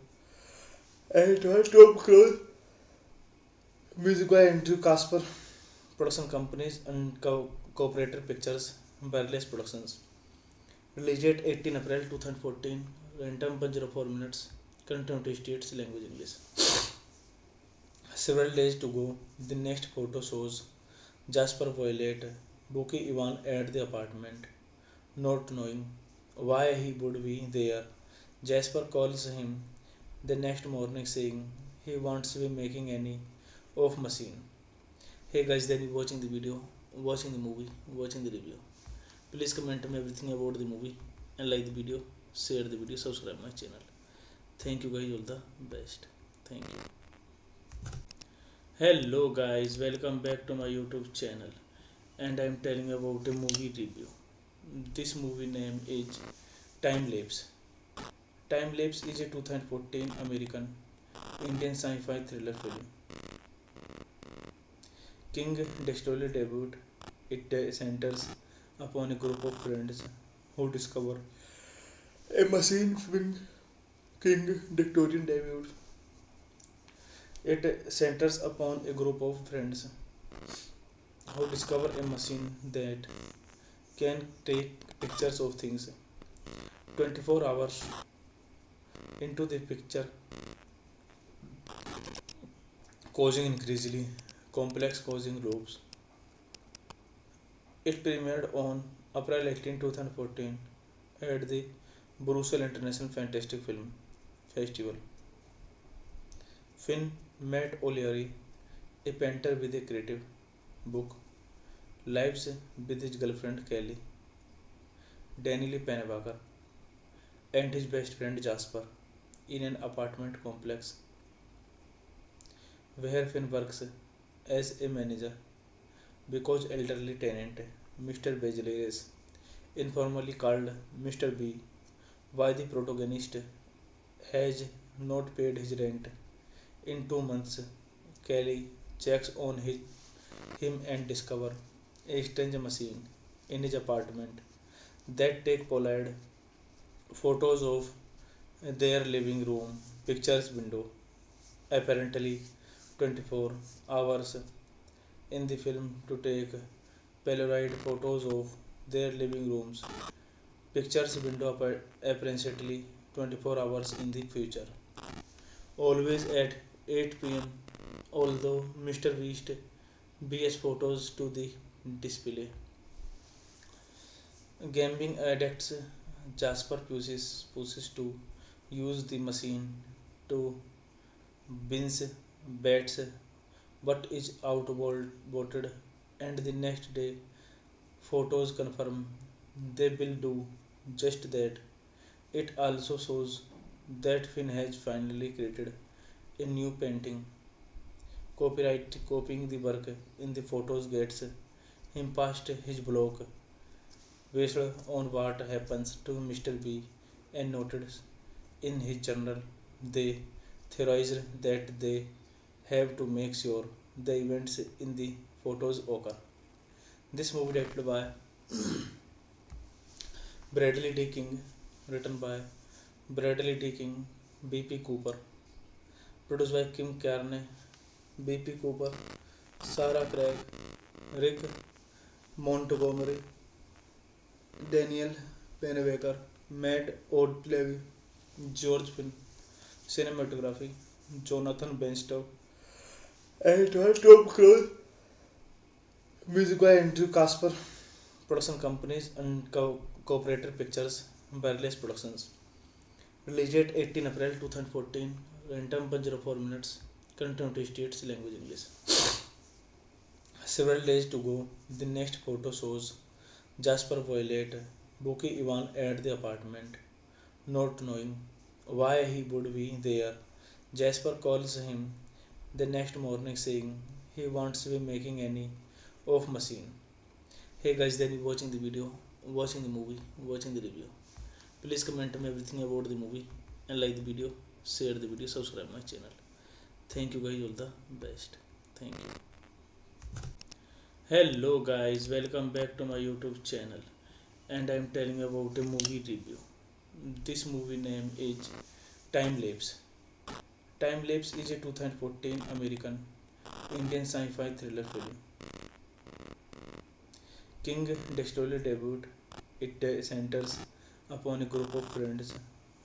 S1: and Tom Cruise. Music by Andrew Casper. Production companies and Cooperative Pictures, Barless Productions. Release date 18 April 2014. Runtime 104 minutes. Content states language English. Several days to go. The next photo shows Jasper Violet, Buki Ivan at the apartment, not knowing why he would be there. Jasper calls him the next morning saying he wants to be making any of machine. Hey guys, then you watching the video, watching the movie, watching the review. Please comment me everything about the movie and like the video, share the video, subscribe my channel. Thank you guys, all the best. Thank you. Hello guys, welcome back to my YouTube channel, and I am telling about a movie review. This movie name is Time Lapse. Time Lapse is a 2014 American Indian sci-fi thriller film. King Destroyer debut. It centers upon a group of friends who discover a machine film. King Victorian debut. It centers upon a group of friends who discover a machine that can take pictures of things 24 hours into the picture, causing increasingly complex causing loops. It premiered on April 18, 2014 at the Brussels International Fantastic Film Festival. Finn Matt O'Leary, a painter with a creative book, lives with his girlfriend Kelly, Danielle Pennebaker, and his best friend Jasper in an apartment complex where Finn works as a manager because elderly tenant Mr. Bejaleres, informally called Mr. B, why the protagonist has not paid his rent in 2 months. Kelly checks on him and discovers a strange machine in his apartment that take Pollard photos of their living room pictures window, apparently 24 hours in the film to take Polaroid photos of their living rooms pictures window apparently 24 hours in the future, always at 8 p.m. Although Mr. Beast BS photos to the display. Gambling addicts Jasper pushes to use the machine to binge bets but is outvoted, and the next day photos confirm they will do just that. It also shows that Finn has finally created a new painting. Copyright copying the work in the photos gets him past his block based on what happens to Mr. B and noted in his journal. They theorized that they have to make sure the events in the photos occur. This movie directed by Bradley D. King, written by Bradley D. King, B.P. Cooper, produced by Kim Carney, B.P. Cooper, Sarah Craig, Rick Montgomery, Daniel Pennebaker, Matt O'Leary, George Finn. Cinematography, Jonathan Benstow, and Tom Cruise. Music by Andrew Casper. Production companies and Cooperative Pictures, Barless Productions. Release date 18 April 2014. Runtime 104 minutes. Content states language English. Several days to go. The next photo shows Jasper Violet, Buki Ivan at the apartment, not knowing why he would be there. Jasper calls him the next morning saying he wants to be making any of machine. Hey guys, then you watching the movie, watching the review. Please comment me everything about the movie and like the video, share the video, subscribe my channel. Thank you guys, all the best. Thank you. Hello guys, welcome back to my YouTube channel, and I'm telling about a movie review. This movie name is Time Lapse. Time Lapse is a 2014 American Indian sci-fi thriller film. King Destroyer debut. It centers upon a group of friends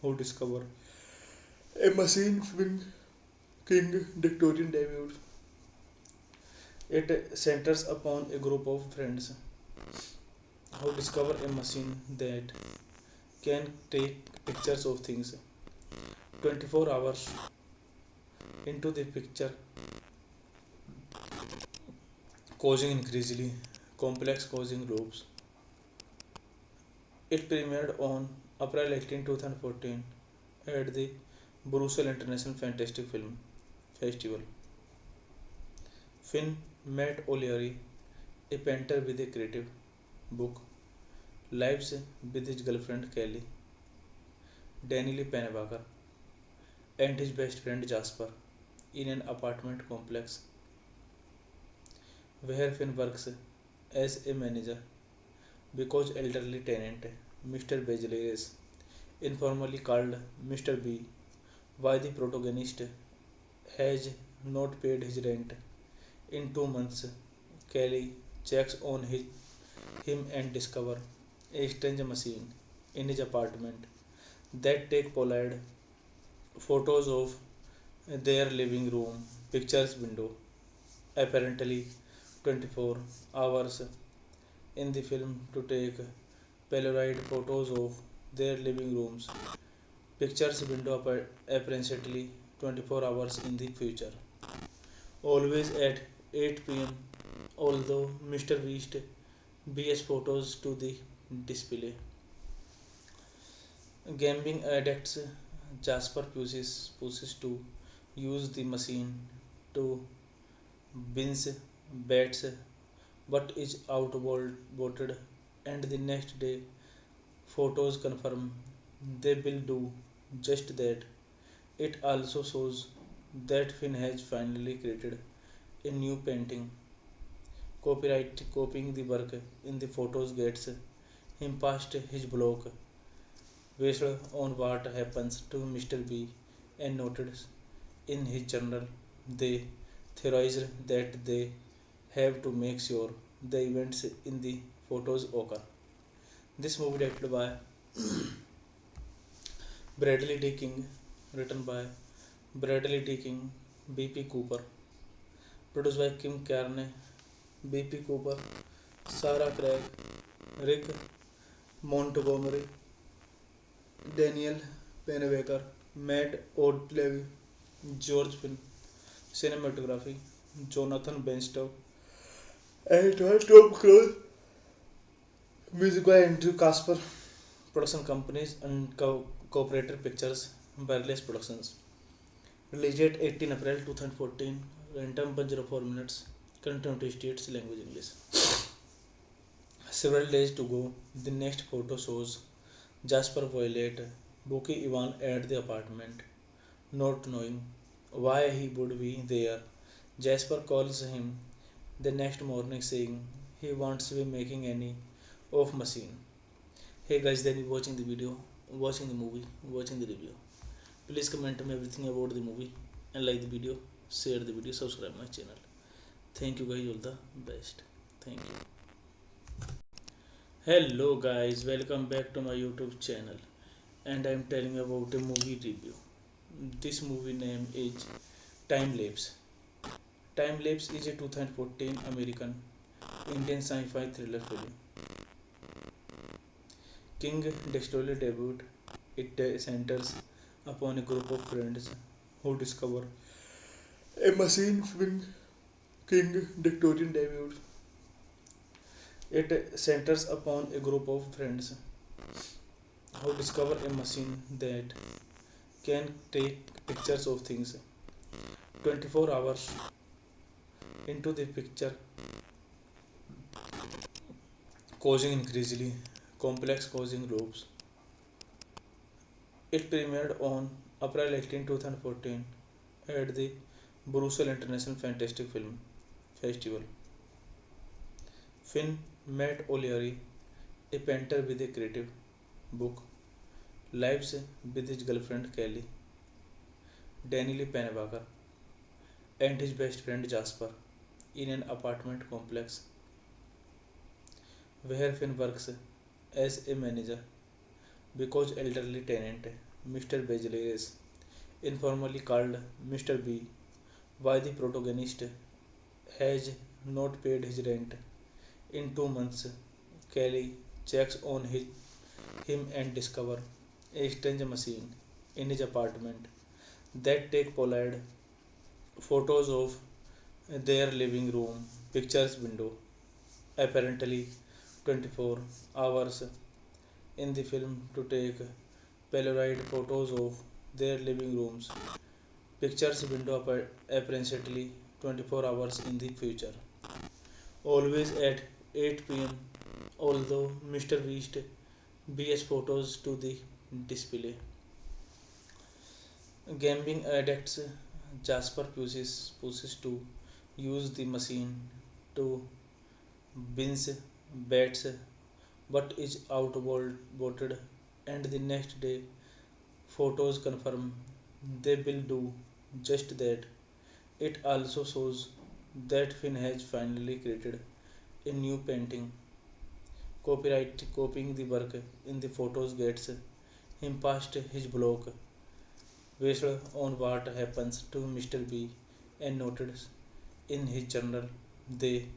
S1: who discover a machine film. King Victorian debut. It centers upon a group of friends who discover a machine that can take pictures of things 24 hours into the picture, causing increasingly complex causing loops. It premiered on April 18, 2014 at the Brussels International Fantastic Film Festival. Finn Matt O'Leary, a painter with a creative book, lives with his girlfriend Kelly, Danielle Pennebaker, and his best friend Jasper in an apartment complex where Finn works as a manager because elderly tenant Mr. Bejaleres, informally called Mr. B, why the protagonist has not paid his rent in 2 months. Kelly checks on him and discovers a strange machine in his apartment that take Polaroid photos of their living room pictures window. Apparently 24 hours in the film to take Polaroid photos of their living rooms pictures window apparently 24 hours in the future. Always at 8 p.m. Although Mr. Beast BS photos to the display. Gambling addicts Jasper pushes to use the machine to binge bets but is outvoted, and the next day photos confirm they will do just that. It also shows that Finn has finally created a new painting. Copyright copying the work in the photos gets him past his block based on what happens to Mr. B and noted in his journal. They theorized that they have to make sure the events in the photos occur. This movie directed by Bradley D. King, written by Bradley D. King, B.P. Cooper, produced by Kim Carney, B.P. Cooper, Sarah Craig, Rick Montgomery, Daniel Pennebaker, Matt O'Leary, George Finn, cinematography, Jonathan Benstow, and Tom Cruise, music by Andrew Casper, production companies and cooperator pictures, Wireless Productions. Released date 18 April 2014, runtime 104 minutes, content states language English. Several days to go, the next photo shows Jasper Violet, Buki Ivan at the apartment, not knowing why he would be there. Jasper calls him the next morning saying he wants to be making any of machine. Hey guys, then you watching the video, watching the movie, watching the review. Please comment me everything about the movie and like the video, share the video, subscribe my channel. Thank you guys, all the best. Thank you. Hello guys, welcome back to my YouTube channel, and I'm telling about a movie review. This movie name is Time Lapse. Time Lapse is a 2014 American Indian sci-fi thriller film. King Destroyer debut. It centers upon a group of friends who discover a machine film. King Victorian debut. It centers upon a group of friends who discover a machine that can take pictures of things 24 hours into the picture, causing increasingly complex causing loops. It premiered on April 18, 2014 at the Brussels International Fantastic Film Festival. Finn met O'Leary, a painter with a creative book, lives with his girlfriend Kelly, Danielle Pennebaker, and his best friend Jasper in an apartment complex where Finn works as a manager because elderly tenant Mr. Bejeleres, informally called Mr. B, why the protagonist has not paid his rent in 2 months. Kelly checks on him and discover a strange machine in his apartment that take Pollard photos of their living room pictures window, apparently 24 hours in the film to take Polaroid photos of their living rooms pictures window apparently 24 hours in the future, always at 8 p.m. Although Mr. Beast BS photos to the display. Gambling addicts Jasper pushes to use the machine to binge bets but is outvoted, and the next day photos confirm they will do just that. It also shows that Finn has finally created a new painting. Copyright copying the work in the photos gets him past his block based on what happens to Mr. B and noted in his journal. They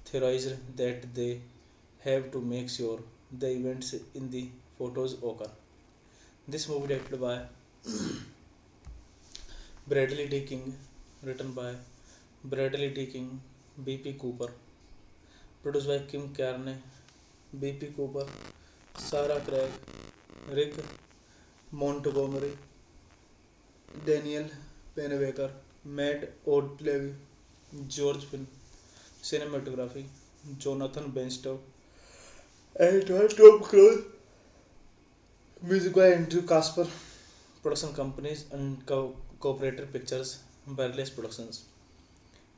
S1: theorized that they have to make sure the events in the photos occur. This movie directed by Bradley D. King, written by Bradley D. King, B.P. Cooper, produced by Kim Carney, B.P. Cooper, Sarah Craig, Rick Montgomery, Daniel Pennebaker, Matt O'Leary, George Finn, cinematography, Jonathan Benstow, and Tom Cruise, music by Andrew Casper, production companies and cooperator pictures, Barless Productions.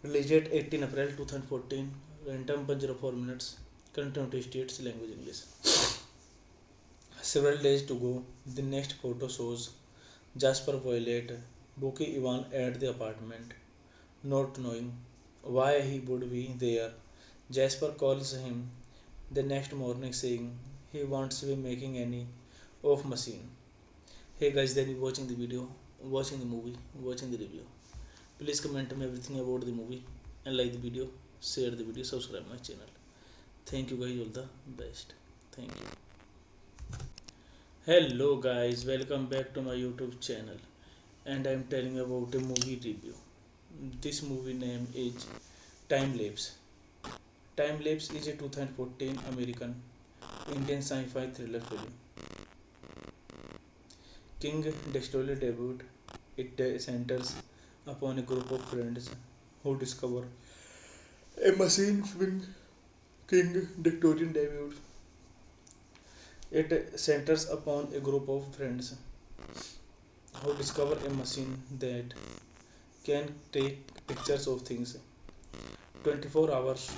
S1: Release date 18 April 2014, runtime 104 minutes, Continuity states language English. Several days to go, the next photo shows Jasper Violet booking Ivan at the apartment, not knowing why he would be there. Jasper calls him the next morning saying he wants to be making any of machine. Hey guys, then you watching the video, watching the movie, watching the review. Please comment me everything about the movie and like the video, share the video, subscribe my channel. Thank you guys, all the best. Thank you. Hello guys, welcome back to my YouTube channel, and I am telling about a movie review. This movie name is Time Lapse. Time Lapse is a 2014 American Indian sci-fi thriller film. King Destroyer debut. It centers upon a group of friends who discover a machine film. King Victorian debut. It centers upon a group of friends who discover a machine that can take pictures of things 24 hours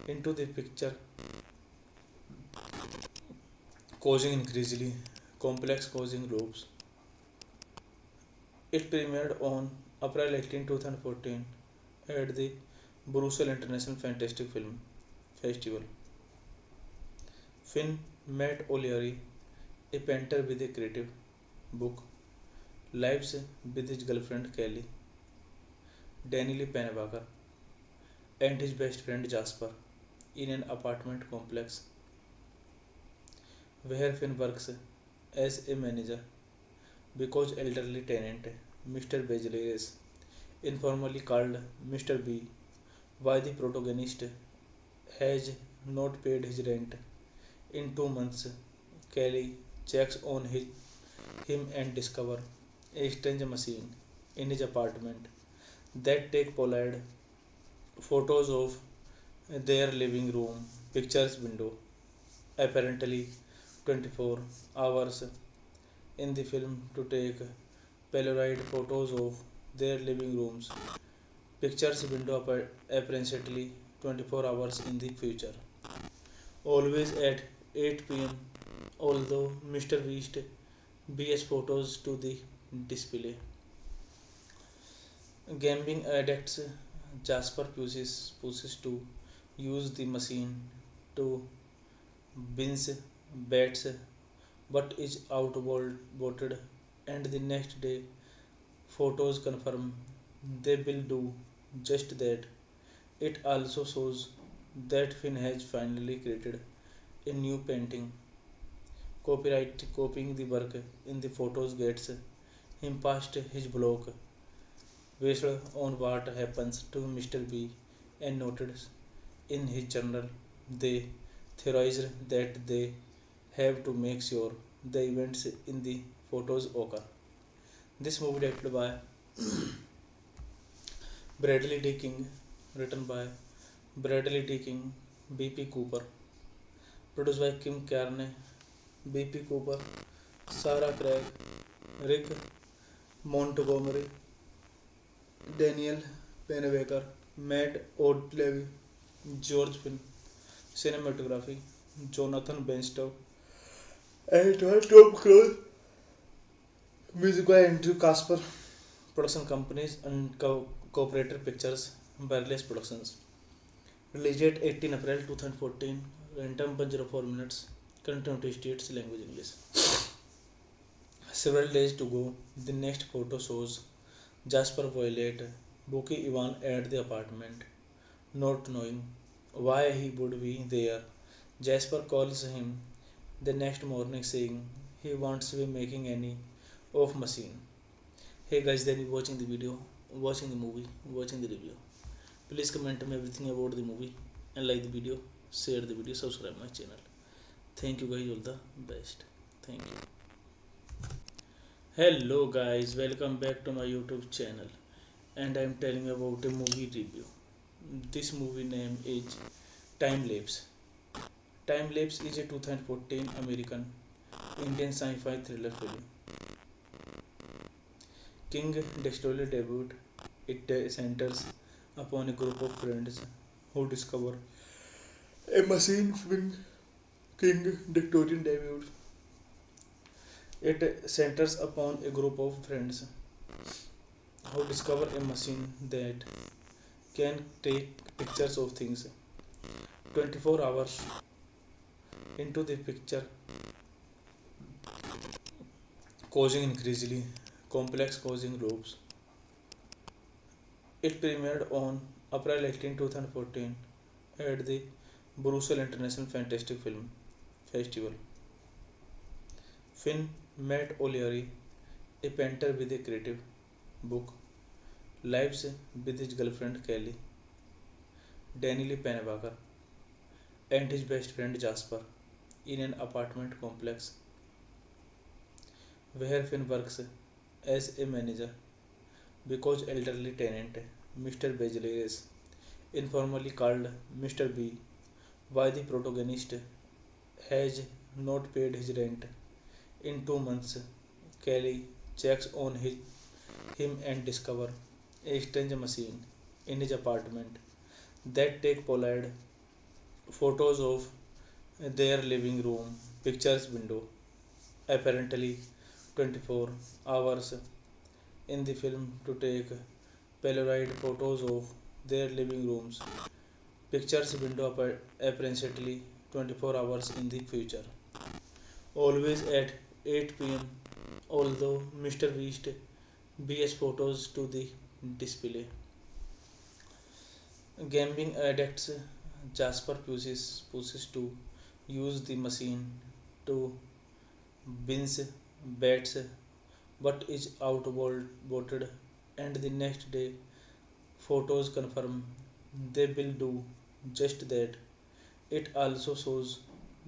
S1: into the picture, causing increasingly complex causing loops. It premiered on April 18, 2014 at the Brussels International Fantastic Film Festival. Finn met O'Leary, a painter with a creative book, lives with his girlfriend Kelly, Danielle Pennebaker, and his best friend Jasper in an apartment complex where Finn works as a manager because elderly tenant Mr. Bejeleres, informally called Mr. B, why the protagonist has not paid his rent in 2 months. Kelly checks on him and discover a strange machine in his apartment that take Pollard photos of their living room pictures window, apparently 24 hours in the film to take Polaroid photos of their living rooms. Pictures window apparently 24 hours in the future. Always at 8 p.m. Although Mr. Beast BS photos to the display. Gambling addicts Jasper pushes to use the machine to binge bets but is outvoted, and the next day photos confirm they will do just that. It also shows that Finn has finally created a new painting. Copyright copying the work in the photos gets him past his block based on what happens to Mr. B and noted in his journal. They theorized that they have to make sure the events in the photos occur. This movie directed by Bradley D. King, written by Bradley D. King, B.P. Cooper, produced by Kim Carney, B.P. Cooper, Sarah Craig, Rick Montgomery, Daniel Pennebaker, Matt O'Leary, George Finn, cinematography, Jonathan Benstow, and Tom Cruise, music by Andrew Casper, production companies and cooperator pictures, Barless Productions. Release date 18 April 2014, runtime 104 minutes, continuity states language English. Several days to go, the next photo shows Jasper Violet booking Ivan at the apartment, not knowing why he would be there. Jasper calls him the next morning saying he wants to be making any off machine. Hey guys, then you watching the video, watching the movie, watching the review. Please comment me everything about the movie and like the video, share the video, subscribe my channel. Thank you guys, all the best. Thank you. Hello guys, welcome back to my YouTube channel, and I am telling about a movie review. This movie name is Time Lapse. Time Lapse is a 2014 American Indian sci-fi thriller film. King Destroyer debut. It centers upon a group of friends who discover a machine film. King Victorian debut. It centers upon a group of friends who discover a machine that can take pictures of things 24 hours into the picture, causing increasingly complex causing loops. It premiered on April 18, 2014 at the Brussels International Fantastic Film Festival. Finn Matt O'Leary, a painter with a creative book, lives with his girlfriend Kelly, Danielle Pennebaker, and his best friend Jasper in an apartment complex where Finn works as a manager because elderly tenant Mr. Bejaleres, informally called Mr. B by the protagonist, has not paid his rent in 2 months. Kelly checks on him and discovers a strange machine in his apartment that take Polaroid photos of their living room pictures window apparently 24 hours in the film to take Polaroid photos of their living rooms. Pictures window apparently 24 hours in the future. Always at 8 p.m. Although Mr. Beast BS photos to the display. Gambling addicts Jasper pushes to use the machine to binge bets but is outvoted, and the next day photos confirm they will do just that. It also shows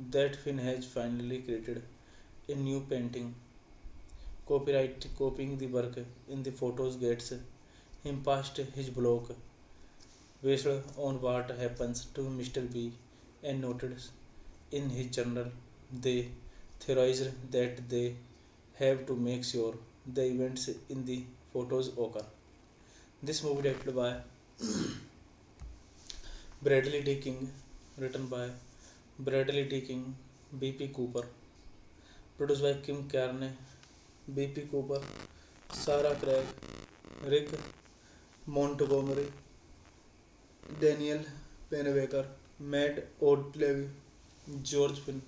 S1: that Finn has finally created a new painting. Copyright copying the work in the photos gets him past his block based on what happens to Mr. B and noted in his journal. They theorized that they have to make sure the events in the photos occur. This movie directed by Bradley D. King, written by Bradley D. King, B.P. Cooper, produced by Kim Carney, B.P. Cooper, Sarah Craig, Rick Montgomery, Daniel Pennebaker, Matt O'Leary, George Finn,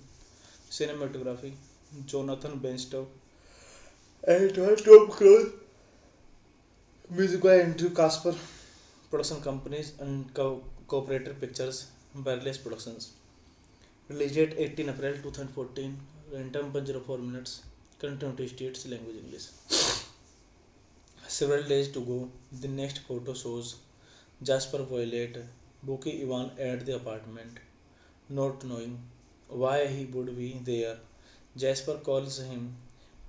S1: cinematography, Jonathan Benstow, and Tom Cruise, music by Andrew Casper, production companies and cooperator pictures, Barless Productions. Release date 18 April 2014, runtime 104 minutes, continuity states language English. Several days to go, the next photo shows Jasper Violet booking Ivan at the apartment, not knowing why he would be there. Jasper calls him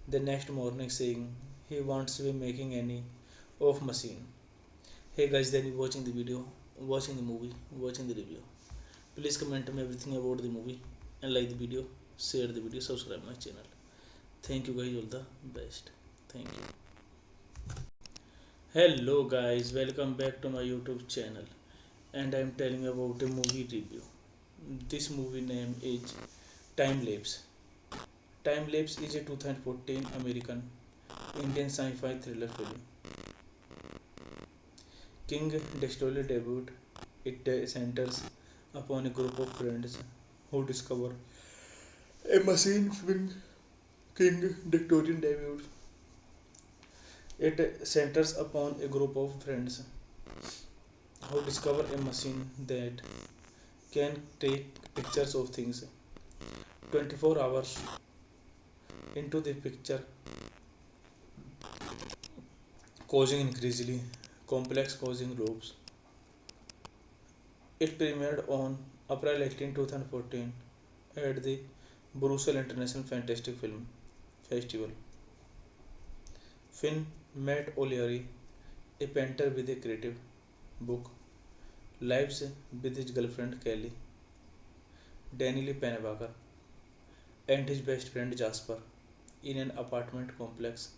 S1: the next morning saying he wants to be making any off machine. Hey guys, then you watching the video, watching the movie, watching the review. Please comment me everything about the movie and like the video, share the video, subscribe my channel. Thank you guys, all the best. Thank you. Hello guys, welcome back to my YouTube channel, and I am telling about a movie review. This movie name is Time Lapse. Time Lapse is a 2014 American Indian sci-fi thriller film. King Destiny debut. It centers upon a group of friends who discover a machine film. King Victorian debut. It centers upon a group of friends who discover a machine that can take pictures of things 24 hours into the picture, causing increasingly complex causing loops. It premiered on April 18, 2014 at the Brussels International Fantastic Film Festival. Finn Matt O'Leary, a painter with a creative book, lives with his girlfriend Kelly, Danielle Pennebaker, and his best friend Jasper in an apartment complex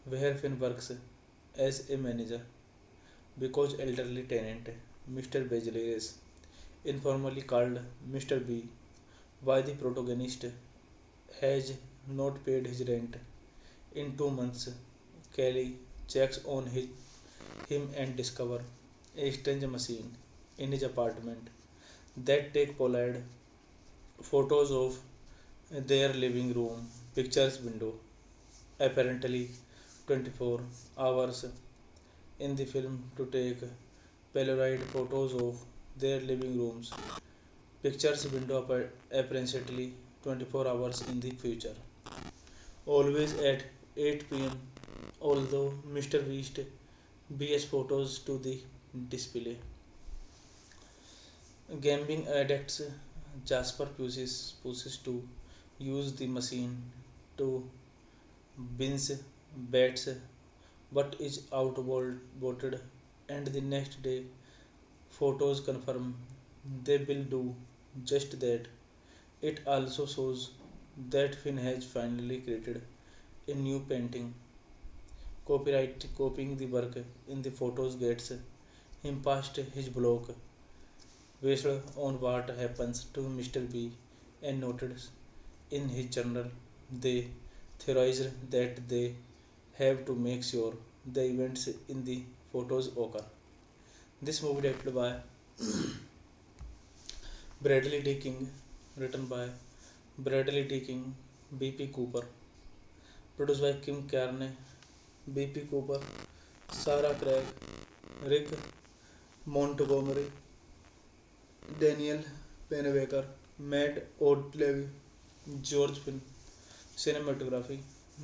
S1: where Finn works as a manager because elderly tenant Mr. Bejeles, informally called Mr. B by the protagonist, has not paid his rent in 2 months. Kelly checks on him and discovers a strange machine in his apartment that take Polaroid photos of their living room pictures window, apparently 24 hours in the film to take Polaroid photos of their living rooms pictures window apparently 24 hours in the future, always at 8 p.m. Although Mr. Beast BS photos to the display. Gambling addicts Jasper pushes to use the machine to binge bets but is outvoted, and the next day photos confirm they will do just that. It also shows that Finn has finally created a new painting. Copyright copying the work in the photos gets him past his block based on what happens to Mr. B and noted in his journal. They theorized that they have to make sure the events in the photos occur. This movie directed by Bradley D. King, written by Bradley D. King, B.P. Cooper, produced by Kim Carney, B.P. Cooper, Sarah Craig, Rick Montgomery, Daniel Pennebaker, Matt O'Leary, George Finn, cinematography,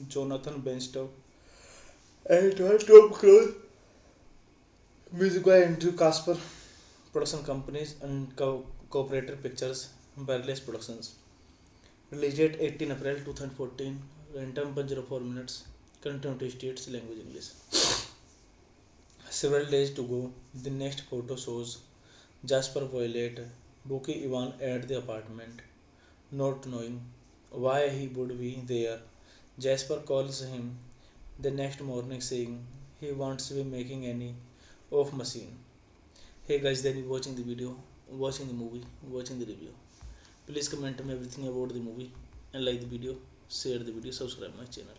S1: Jonathan Benstow, and Tom Cruise, music by Andrew Casper, production companies and cooperator pictures, Barless Productions. Release date 18 April 2014, runtime 104 minutes, continuity states language English. Several days to go, the next photo shows Jasper Violet booking Ivan at the apartment, not knowing why he would be there. Jasper calls him the next morning saying he wants to be making any of machine. Hey guys, then you watching the video, watching the movie, watching the review. Please comment me everything about the movie and like the video, share the video, subscribe my channel.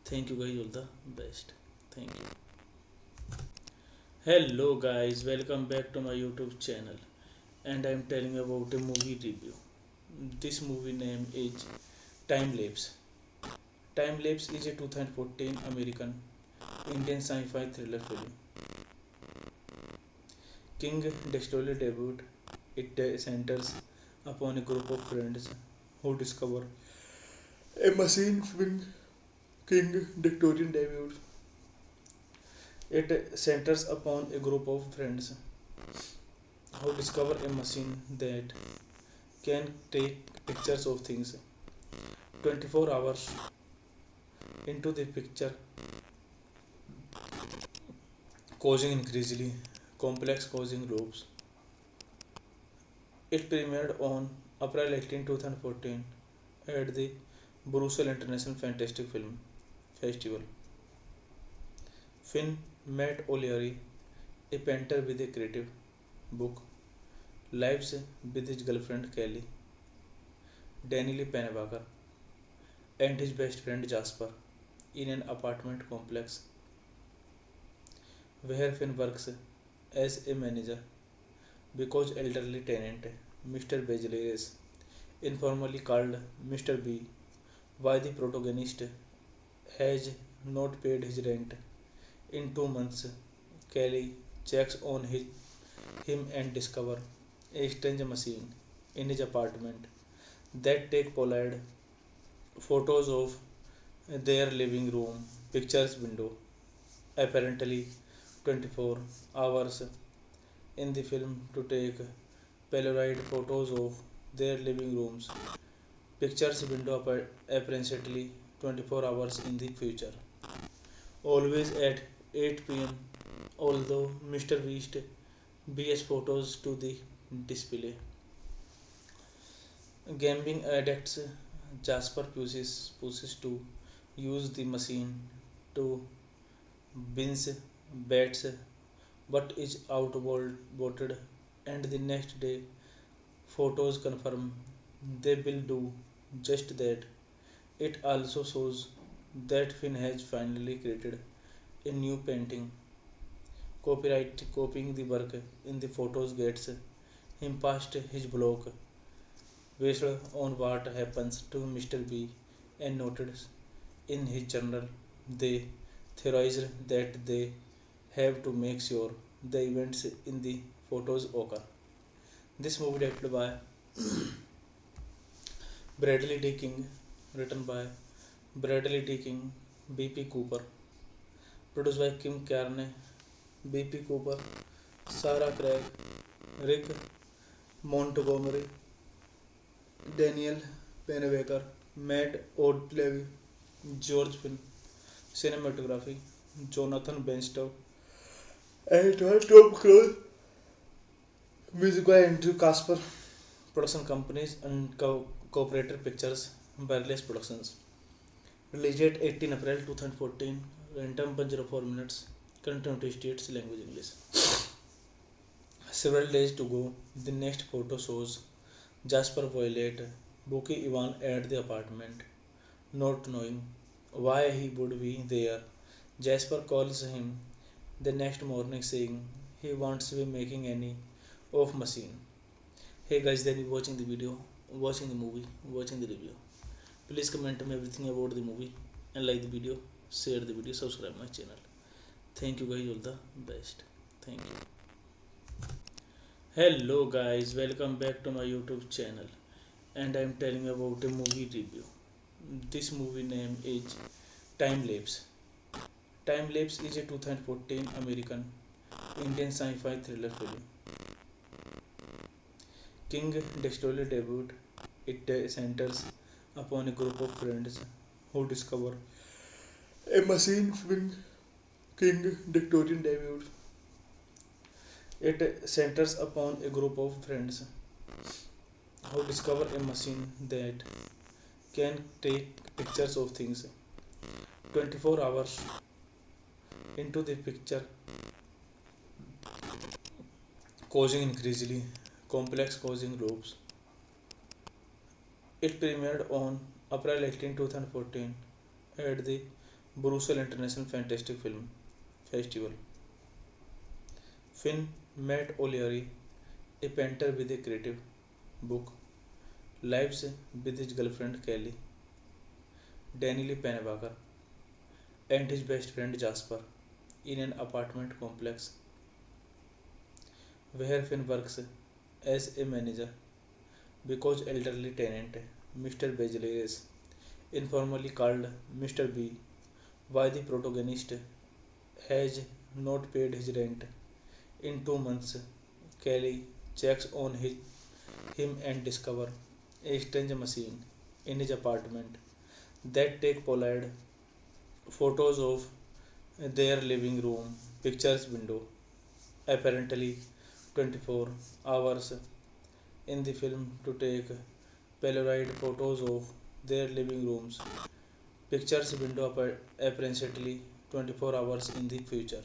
S1: Thank you guys, all the best. Thank you. Hello guys, welcome back to my YouTube channel and I am telling about a movie review. This movie name is Time Lapse. Time Lapse is a 2014 American Indian sci-fi thriller film. King Dexterly debut. It centers upon a group of friends who discover a machine film. King Victorian debut. It centers upon a group of friends who discover a machine that can take pictures of things 24 hours into the picture, causing increasingly complex causing loops. It premiered on April 18, 2014 at the Brussels International Fantastic Film Festival. Finn met O'Leary, a painter with a creative book, lives with his girlfriend Kelly, Danielle Pennebaker, and his best friend Jasper in an apartment complex where Finn works as a manager because elderly tenant Mr. Bejeleres, informally called Mr. B, why the protagonist has not paid his rent in 2 months. Kelly checks on him and discovers a strange machine in his apartment that take Pollard photos of their living room pictures window, apparently 24 hours in the film to take Polaroid photos of their living rooms pictures window apparently 24 hours in the future, always at 8 p.m. Although Mr. Beast BS photos to the display. Gambling addicts Jasper pushes to use the machine to binge bets but is outvoted, and the next day photos confirm they will do just that. It also shows that Finn has finally created a new painting. Copyright copying the work in the photos gets him past his block based on what happens to Mr. B and noted in his journal. They theorized that they have to make sure the events in the photos occur. This movie directed by Bradley D. King, written by Bradley D. King, B.P. Cooper, produced by Kim Carney, B.P. Cooper, Sarah Craig, Rick Montgomery, Danielle Pennebaker, Matt O'Leary, George Finn, cinematography, Jonathan Benstow, and Tom Cruise, music by Andrew Casper, production companies and cooperator pictures, Burles Productions. Release date 18 April 2014, runtime 104 minutes, content states language English. Several days to go, the next photo shows Jasper Violet booking Ivan at the apartment, not knowing why he would be there. Jasper calls him the next morning saying he wants to be making any of machine. Hey guys, then you watching the video, watching the movie, watching the review. Please comment me everything about the movie and like the video, share the video, subscribe my channel. Thank you guys, all the best. Thank you. Hello guys, welcome back to my YouTube channel and I am telling about a movie review. This movie name is Time Lapse. Time Lapse is a 2014 American Indian sci-fi thriller film. King Dexterly debut. It centers upon a group of friends who discover a machine film. King Victorian debut. It centers upon a group of friends who discover a machine that can take pictures of things 24 hours into the picture, causing increasingly complex causing loops. It premiered on April 18, 2014 at the Brussels International Fantastic Film Festival. Finn met O'Leary, a painter with a creative book, lives with his girlfriend Kelly, Danielle Pennebaker, and his best friend Jasper in an apartment complex where Finn works as a manager because elderly tenant Mr. Bejeleres, informally called Mr. B, why the protagonist has not paid his rent in 2 months. Kelly checks on him and discovers a strange machine in his apartment that take Pollard photos of their living room pictures window, apparently 24 hours in the film to take Polaroid photos of their living rooms pictures window apparently 24 hours in the future,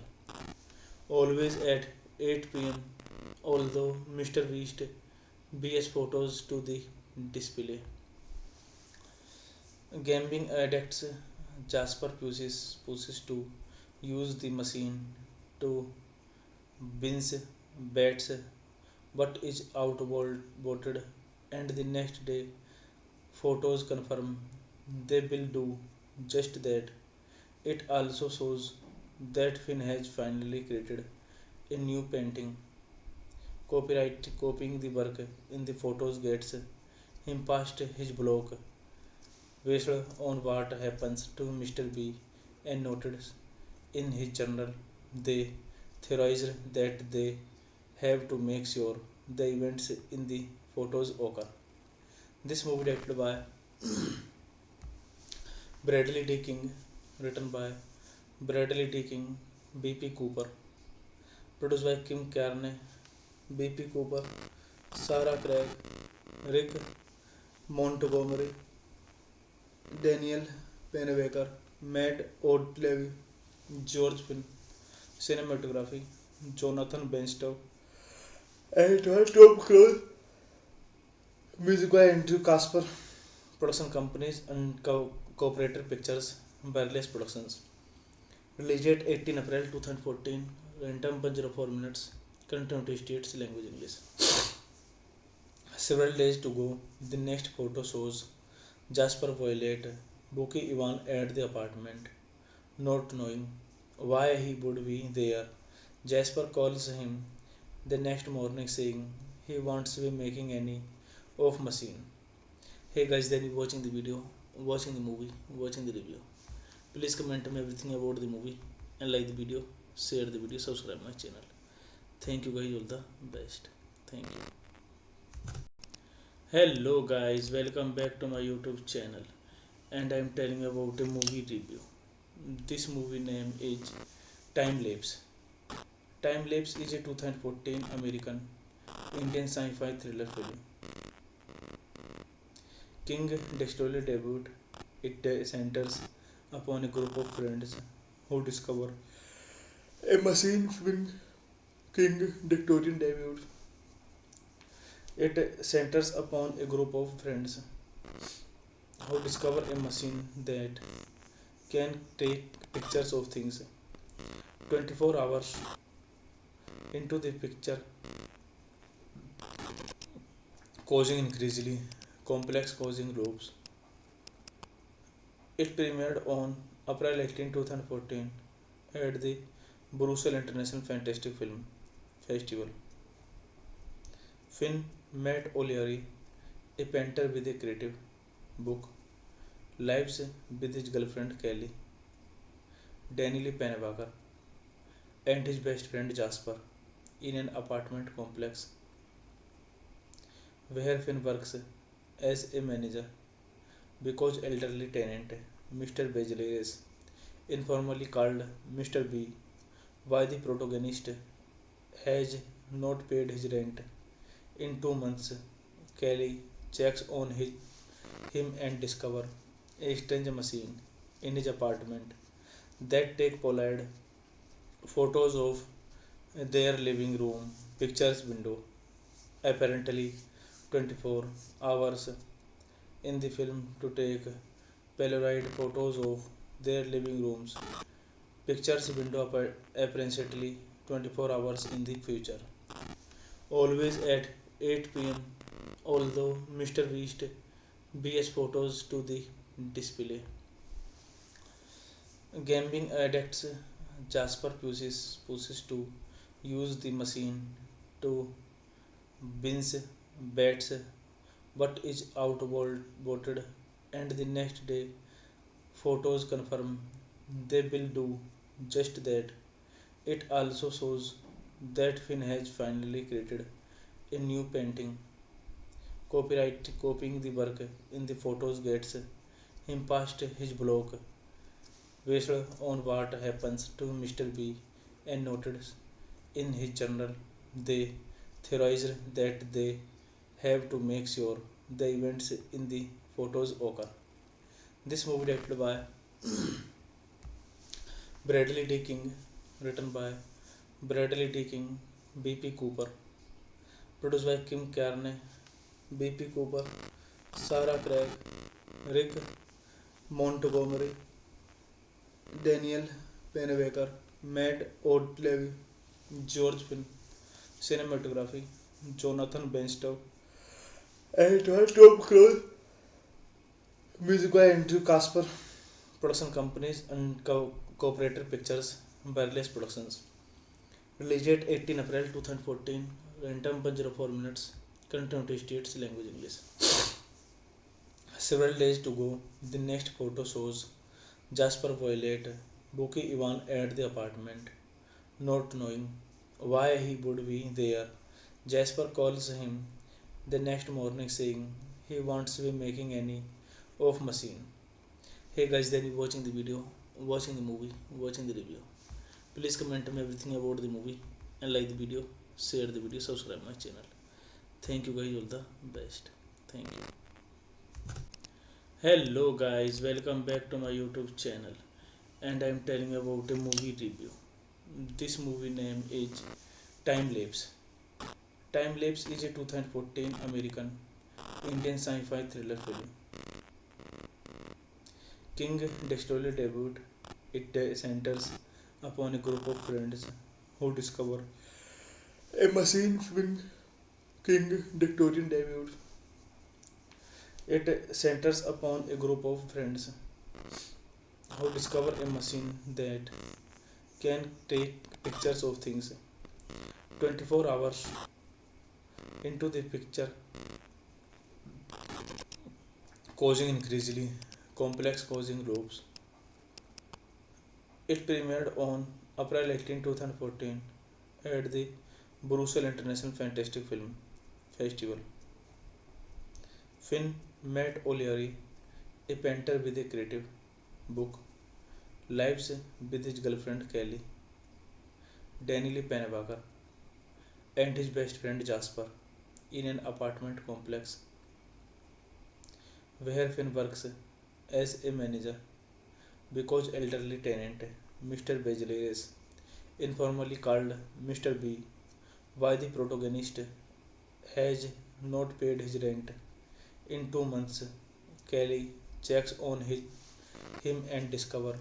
S1: always at 8 p.m. Although Mr. Beast BS photos to the display. Gambling addicts Jasper pushes to use the machine to binge bets but is outvoted, and the next day photos confirm they will do just that. It also shows that Finn has finally created a new painting. Copyright copying the work in the photos gets him past his block based on what happens to Mr. B and noted in his journal. They theorized that they have to make sure the events in the photos occur. This movie directed by Bradley D. King, written by Bradley D. King, B.P. Cooper, produced by Kim Carney, B.P. Cooper, Sarah Craig, Rick Montgomery, Daniel Pennebaker, Matt O'Leary, George Finn, cinematography, Jonathan Benstow, and Tom Cruise, music by Andrew Casper, production companies and cooperator pictures, Burles Productions. Released date 18 April 2014, runtime 104 minutes, current United States language English. Several days to go, the next photo shows Jasper Violet booking Ivan at the apartment, not knowing why he would be there. Jasper calls him the next morning saying he wants to be making any of machine. Hey guys, then you watching the video, watching the movie, watching the review. Please comment me everything about the movie and like the video, share the video, subscribe my channel. Thank you guys, all the best. Thank you. Hello guys, welcome back to my YouTube channel, and I am telling you about a movie review. This movie name is Time Lapse. Time Lapse is a 2014 American Indian sci-fi thriller film. King Dexter's debut. It centers upon a group of friends who discover a machine film. King Victorian debut. It centers upon a group of friends who discover a machine that can take pictures of things 24 hours into the picture, causing increasingly complex causing loops. It premiered on April 18, 2014 at the Brussels International Fantastic Film Festival. Finn met O'Leary, a painter with a creative book, lives with his girlfriend Kelly, Danielle Pennebaker, and his best friend Jasper in an apartment complex where Finn works as a manager because elderly tenant Mr. Bejeleres, informally called Mr. B, why the protagonist has not paid his rent in 2 months. Kelly checks on him and discover a strange machine in his apartment that take Polaroid photos of their living room pictures window. Apparently 24 hours in the film to take Polaroid photos of their living rooms pictures window apparently 24 hours in the future. Always at 8 p.m. Although Mr. Beast BS photos to the display. Gambling addicts Jasper pushes to use the machine to binge bets but is outvoted and the next day photos confirm they will do just that. It also shows that Finn has finally created a new painting. Copyright copying the work in the photos gets him past his block based on what happens to Mr. B and noted in his journal. They theorized that they have to make sure the events in the photos occur. This movie directed by Bradley D. King, written by Bradley D. King, B.P. Cooper, produced by Kim Carney, B.P. Cooper, Sarah Craig, Rick Montgomery, Daniel Pennebaker, Matt O'Leary, George Finn, cinematography, Jonathan Benstow, and Tom Cruise, music by Andrew Casper, production companies and cooperative pictures, Burles Productions. Released at 18 April 2014, runtime 104 minutes, continuity states language English. Several days to go, the next photo shows Jasper Violet booking Ivan at the apartment, not knowing why he would be there. Jasper calls him the next morning saying he wants to be making any off machine. Hey guys, then you watching the video, watching the movie, watching the review. Please comment me everything about the movie and like the video, share the video, subscribe my channel. Thank you guys, all the best. Thank you. Hello guys, welcome back to my YouTube channel and I am telling you about a movie review. This movie name is Time Lapse. Time Lapse is a 2014 American Indian sci-fi thriller film. King Dexter's debut. It centers upon a group of friends who discover a machine when King Victorian debut. It centers upon a group of friends who discover a machine that can take pictures of things 24 hours into the picture, causing increasingly complex causing loops. It premiered on April 18, 2014 at the Brussels International Fantastic Film Festival. Finn Matt O'Leary, a painter with a creative book, lives with his girlfriend Kelly, Danielle Pennebaker, and his best friend Jasper in an apartment complex where Finn works as a manager because elderly tenant Mr. Bejaleres, informally called Mr. B, why the protagonist has not paid his rent in 2 months. Kelly checks on him and discover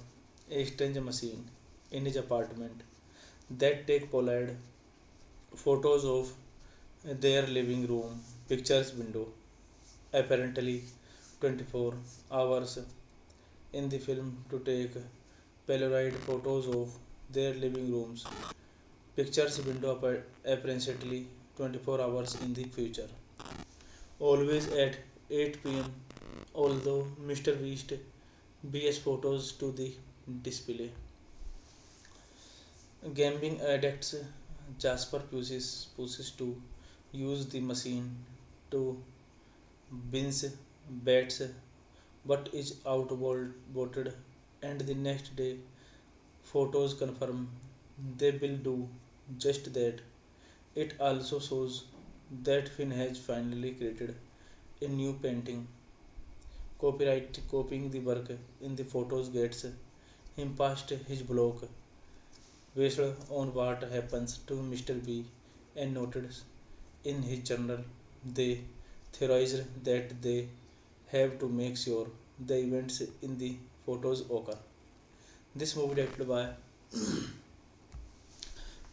S1: a strange machine in his apartment that take Polaroid photos of their living room pictures window. Apparently 24 hours in the film to take Polaroid photos of their living rooms pictures window apparently 24 hours in the future. Always at 8 p.m. Although Mr. Beast BS photos to the display. Gambling addicts Jasper pushes to use the machine to binge bets but is outvoted and the next day photos confirm they will do just that. It also shows that Finn has finally created a new painting. Copyright copying the work in the photos gets him past his block based on what happens to Mr. B and noted in his journal. They theorized that they have to make sure the events in the photos occur. This movie directed by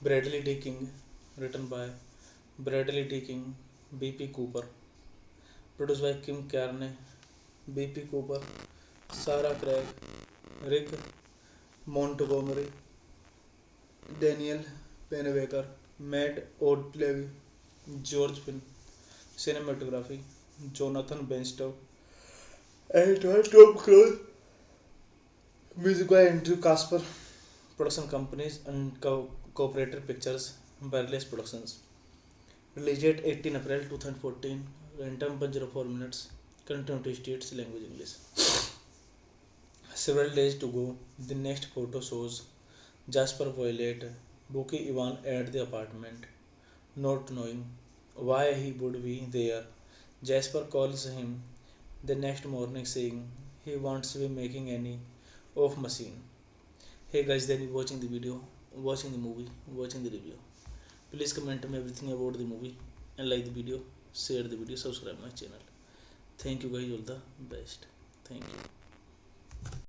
S1: Bradley D. King, written by Bradley D. King, B.P. Cooper, produced by Kim Carney, B.P. Cooper, Sarah Craig, Rick Montgomery, Daniel Pennebaker, Matt O'Leary, George Finn, cinematography, Jonathan Benstow, and Tom Cruise, music by Andrew Casper, production companies and cooperated pictures, Burles Productions. Released at 18 April 2014, runtime 104 minutes, continuity states language English. Several days to go, the next photo shows Jasper Violet booking Ivan at the apartment, not knowing why he would be there. Jasper calls him the next morning saying he wants to be making any off machine. Hey guys, then you watching the video, watching the movie, watching the review. Please comment me everything about the movie and like the video, share the video, subscribe my channel. Thank you guys, all the best. Thank you.